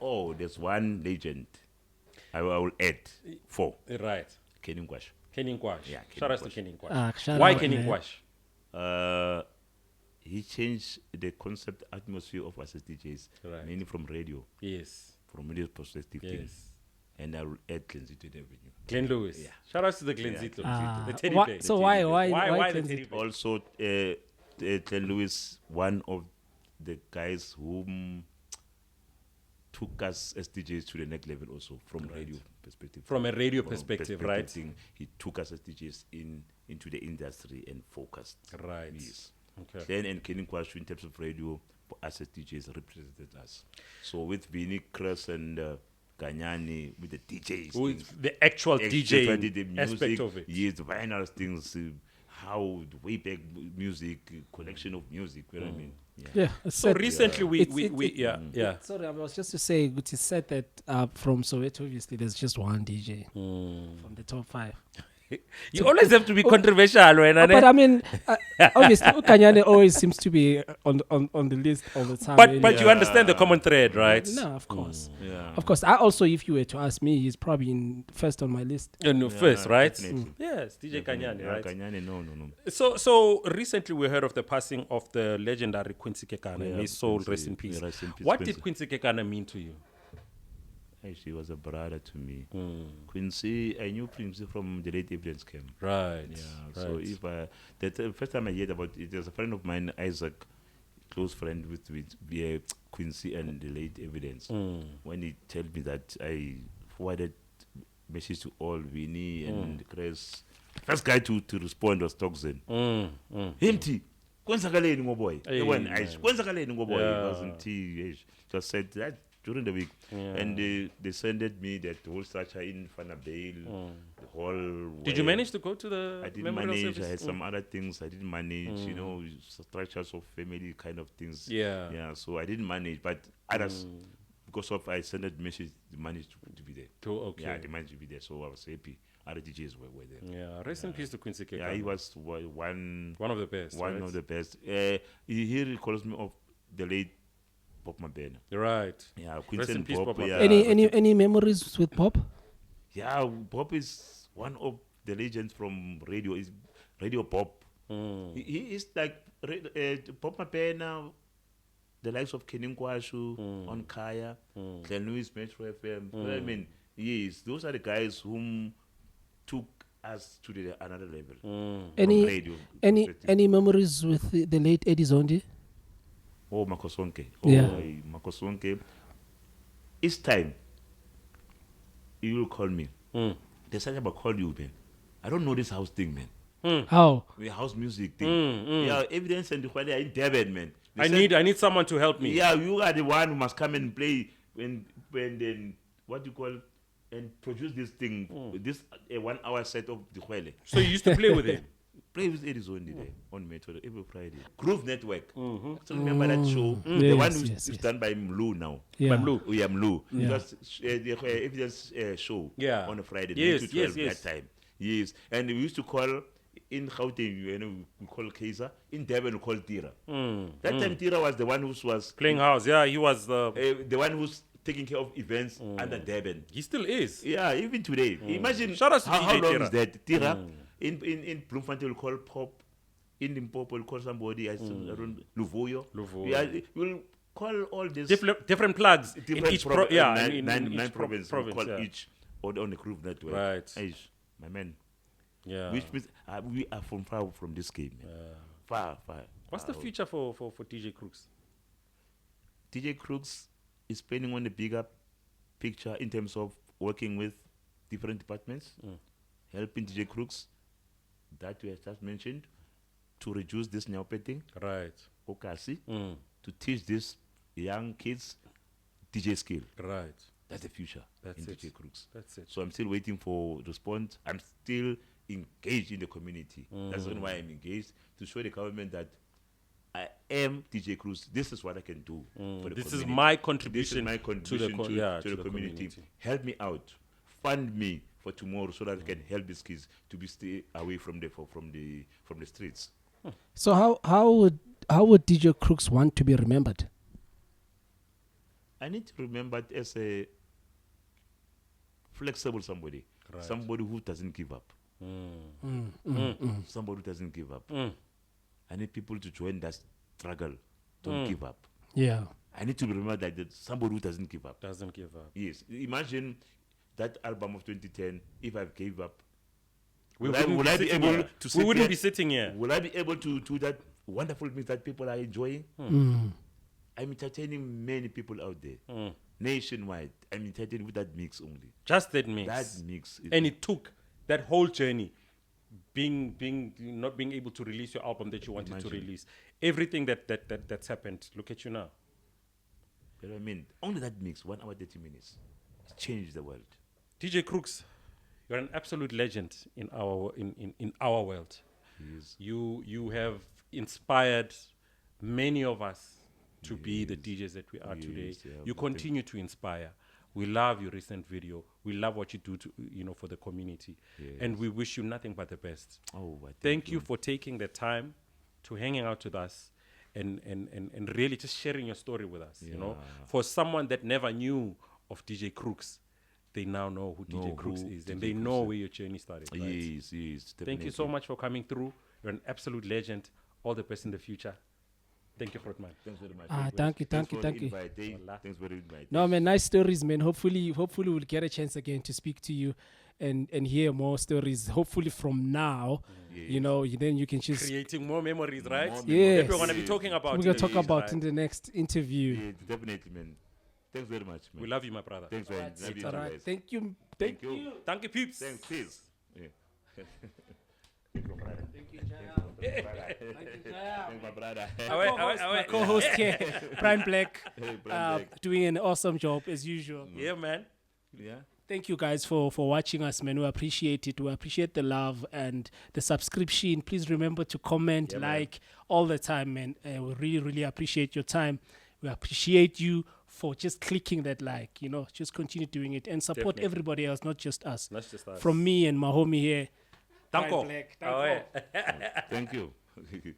Oh, there's one legend. I will add 4. Right. Kenny Ngwash. Kenny Nkwash. Yeah, Kenny Shout out to Nkwash. Kenny Nkwash. Shout Why out, Kenny man. Nkwash? He changed the concept atmosphere of us as DJs, Right. mainly from radio, Yes. from radio perspective. thing. Yes. And I will add Glenzito and everything. Glenn Lewis. Yeah. Shout out to the Glenn Yeah, Zito. Ah, the teddy why- bear. so The why- teddy bear. why- why why the Glenn teddy bear? Also, Glenn Lewis, one of the guys whom took us as DJs to the next level also from radio perspective. From a radio From perspective, right? thing, he took us as DJs into the industry and focused. Right. Yes. Okay. Glenn and Kenny Kwashu in terms of radio, us as DJs represented us. So with Vinny, Chris and Ganyani, with the DJs. Who things, is the actual DJ the aspect of it. Yes, the vinyl things, how the way back music, collection of music, you know what I mean? Yeah. Yeah. it's So sad. recently, It's- we it- yeah. Sorry, I was just to say, it is said that from Soweto, obviously, there's just one DJ from the top 5. You always have to be controversial, right? But I mean, obviously, Kanyane always seems to be on the list all the time. But you understand the common thread, right? No, of course. Yeah. Of course. I also, if you were to ask me, he's probably first on my list. No, first, right? Definitely. Yes, DJ Kanyani, Yeah, right? Kanyani, no. So recently we heard of the passing of the legendary Quincy Kekana. Yeah, May his soul Quincy, rest in peace. yeah, rest in peace, What Quincy. did Quincy Kekana mean to you? Hey, she was a brother to me. Quincy, I knew Quincy from the late evidence camp. Right. Yeah. So if the first time I heard about it, there's a friend of mine, Isaac, close friend with Quincy and the late evidence. When he told me that, I forwarded message to all Vinny and Chris. First guy to respond was Toxin. Empty. Kwenzakaleni ngoboy. Hey, When man. I kwenzakaleni ngoboy, Yeah. it wasn't he just said that during the week. Yeah. And they sended me that whole structure in Fanabale, the whole Did you way. manage to go to the I didn't memorial manage. service? I had some other things I didn't manage. You know, structures of family kind of things. Yeah. Yeah. So I didn't manage, but others, because of I sent a message, they managed to be there. Okay. Yeah, they managed to be there. So I was happy. Other DJs were there. Yeah. Rest in peace to Quincy Kekana. Yeah, he was one one of the best. one right? of the best. He recalls me of the late Bob Mabena. Right. Yeah, Rest Quincy in and peace, Bob. Bob Yeah, Mabena. Any memories with Bob? yeah, Bob is one of the legends from radio. Is Radio Bob. He is like Bob Mabena, the likes of Kenny Nkwashu, on Kaya, Glenn Lewis, Metro FM. You know what I mean, yes, those are the guys whom took us to another level. From radio perspective. Any memories with the late Eddie Zondi? Oh, Makosonke. Yeah. Makosonke. Each time you will call me. There's something about call you, man. I don't know this house thing, man. How? The house music thing. Yeah, evidence and the quality are in Devon, man. They I said, need someone to help me. Yeah, you are the one who must come and play when then what you call and produce this thing. This 1 hour set of the Huele. So you used to play with him. Play with Ozone there on Mapetla every Friday. Groove Network. So remember that show? The Yes, one who's yes, yes. done by Mlu now. Yeah. Mamlu. Oh, yeah, Mlu. Yeah. Just the evidence show Yeah. on a Friday, Yes, 9 to 12 yes. that time. Yes. And we used to call in Gauteng, you know, we call Kaiser. In Durban, we call Tira. That time, Tira was the one who was Playing house. Yeah, he was the. the one who's taking care of events under Durban. He still is. Yeah, even today. Imagine Shout out to how DJ long Tira. is that? Tira, in Bloemfontein, we'll call Pop. In Limpopo, we'll call somebody. I don't Luvoyo. Yeah, we'll call all these Different plugs in different each nine each provinces. We'll call yeah. each on the Groove Network. Right. Aish, my man. Yeah. Which means we are far from this game. Man. Far. What's the future for DJ Crooks? DJ Crooks is planning on a bigger picture in terms of working with different departments, helping DJ Crooks that we have just mentioned to reduce this neopetting, Right. okasi, to teach these young kids DJ skill. Right. That's the future That's in it. DJ Crooks. That's it. So I'm still waiting for response. I'm still engaged in the community. That's the reason why I'm engaged, to show the government that I am DJ Cruz. This is what I can do for the This is community. my This is contribution, my contribution to the community. community. Help me out. Fund me for tomorrow so that I can help these kids to be stay away from the streets. So how would DJ Crooks want to be remembered? I need to remember it as a flexible somebody. Right. Somebody who doesn't give up. Somebody who doesn't give up. I need people to join that struggle. Don't give up. Yeah. I need to remember that somebody who doesn't give up. Doesn't give up. Yes. Imagine that album of 2010, if I gave up. We Would I be able to sit we wouldn't here? be sitting here. Will I be able to do that wonderful things that people are enjoying? I'm entertaining many people out there. Nationwide. I'm entertaining with that mix only. Just that mix. That mix. And it took that whole journey, not being able to release your album that you wanted to release. Everything that's happened. Look at you now. You know what I mean? Only that mix, 1 hour, 30 minutes, changed the world. DJ Crooks, you're an absolute legend in our world. Yes. You have inspired many of us to be the DJs that we are today. yeah, You continue to inspire. We love your recent video. We love what you do for the community. And we wish you nothing but the best. Oh, Thank you for taking the time to hanging out with us and really just sharing your story with us. You know, for someone that never knew of DJ Crooks, they now know who DJ Crooks is, and they know where your journey started. Right? Yes, definitely. Thank you so much for coming through. You're an absolute legend. All the best in the future. Thank you, Grootman. Thanks very much. Thank you. Thanks for the invite. No, man, nice stories, man. Hopefully we'll get a chance again to speak to you and hear more stories. Hopefully from now, you know, then you can just creating more memories, right? Yeah. That we're going to be talking about. We're going to talk about right? in the next interview. Yeah, definitely, man. Thanks very much, man. We love you, my brother. Thanks, man. Love you, All right. guys. Thank you. Thank you. Thank you, peeps. Thanks, peace. Yeah. Thank you, Jaya. Thanks, my brother. My co-host here, Brian Black, Hey, Brian Black. doing an awesome job as usual. Yeah, man. Yeah. Thank you guys for watching us, man. We appreciate it. We appreciate the love and the subscription. Please remember to comment, like all the time, man. We really, really appreciate your time. We appreciate you for just clicking that like, you know, just continue doing it and support everybody else, not just us. Not just us. From me and my homie here. Danko. Brian Black. Oh, Danko. Thank you.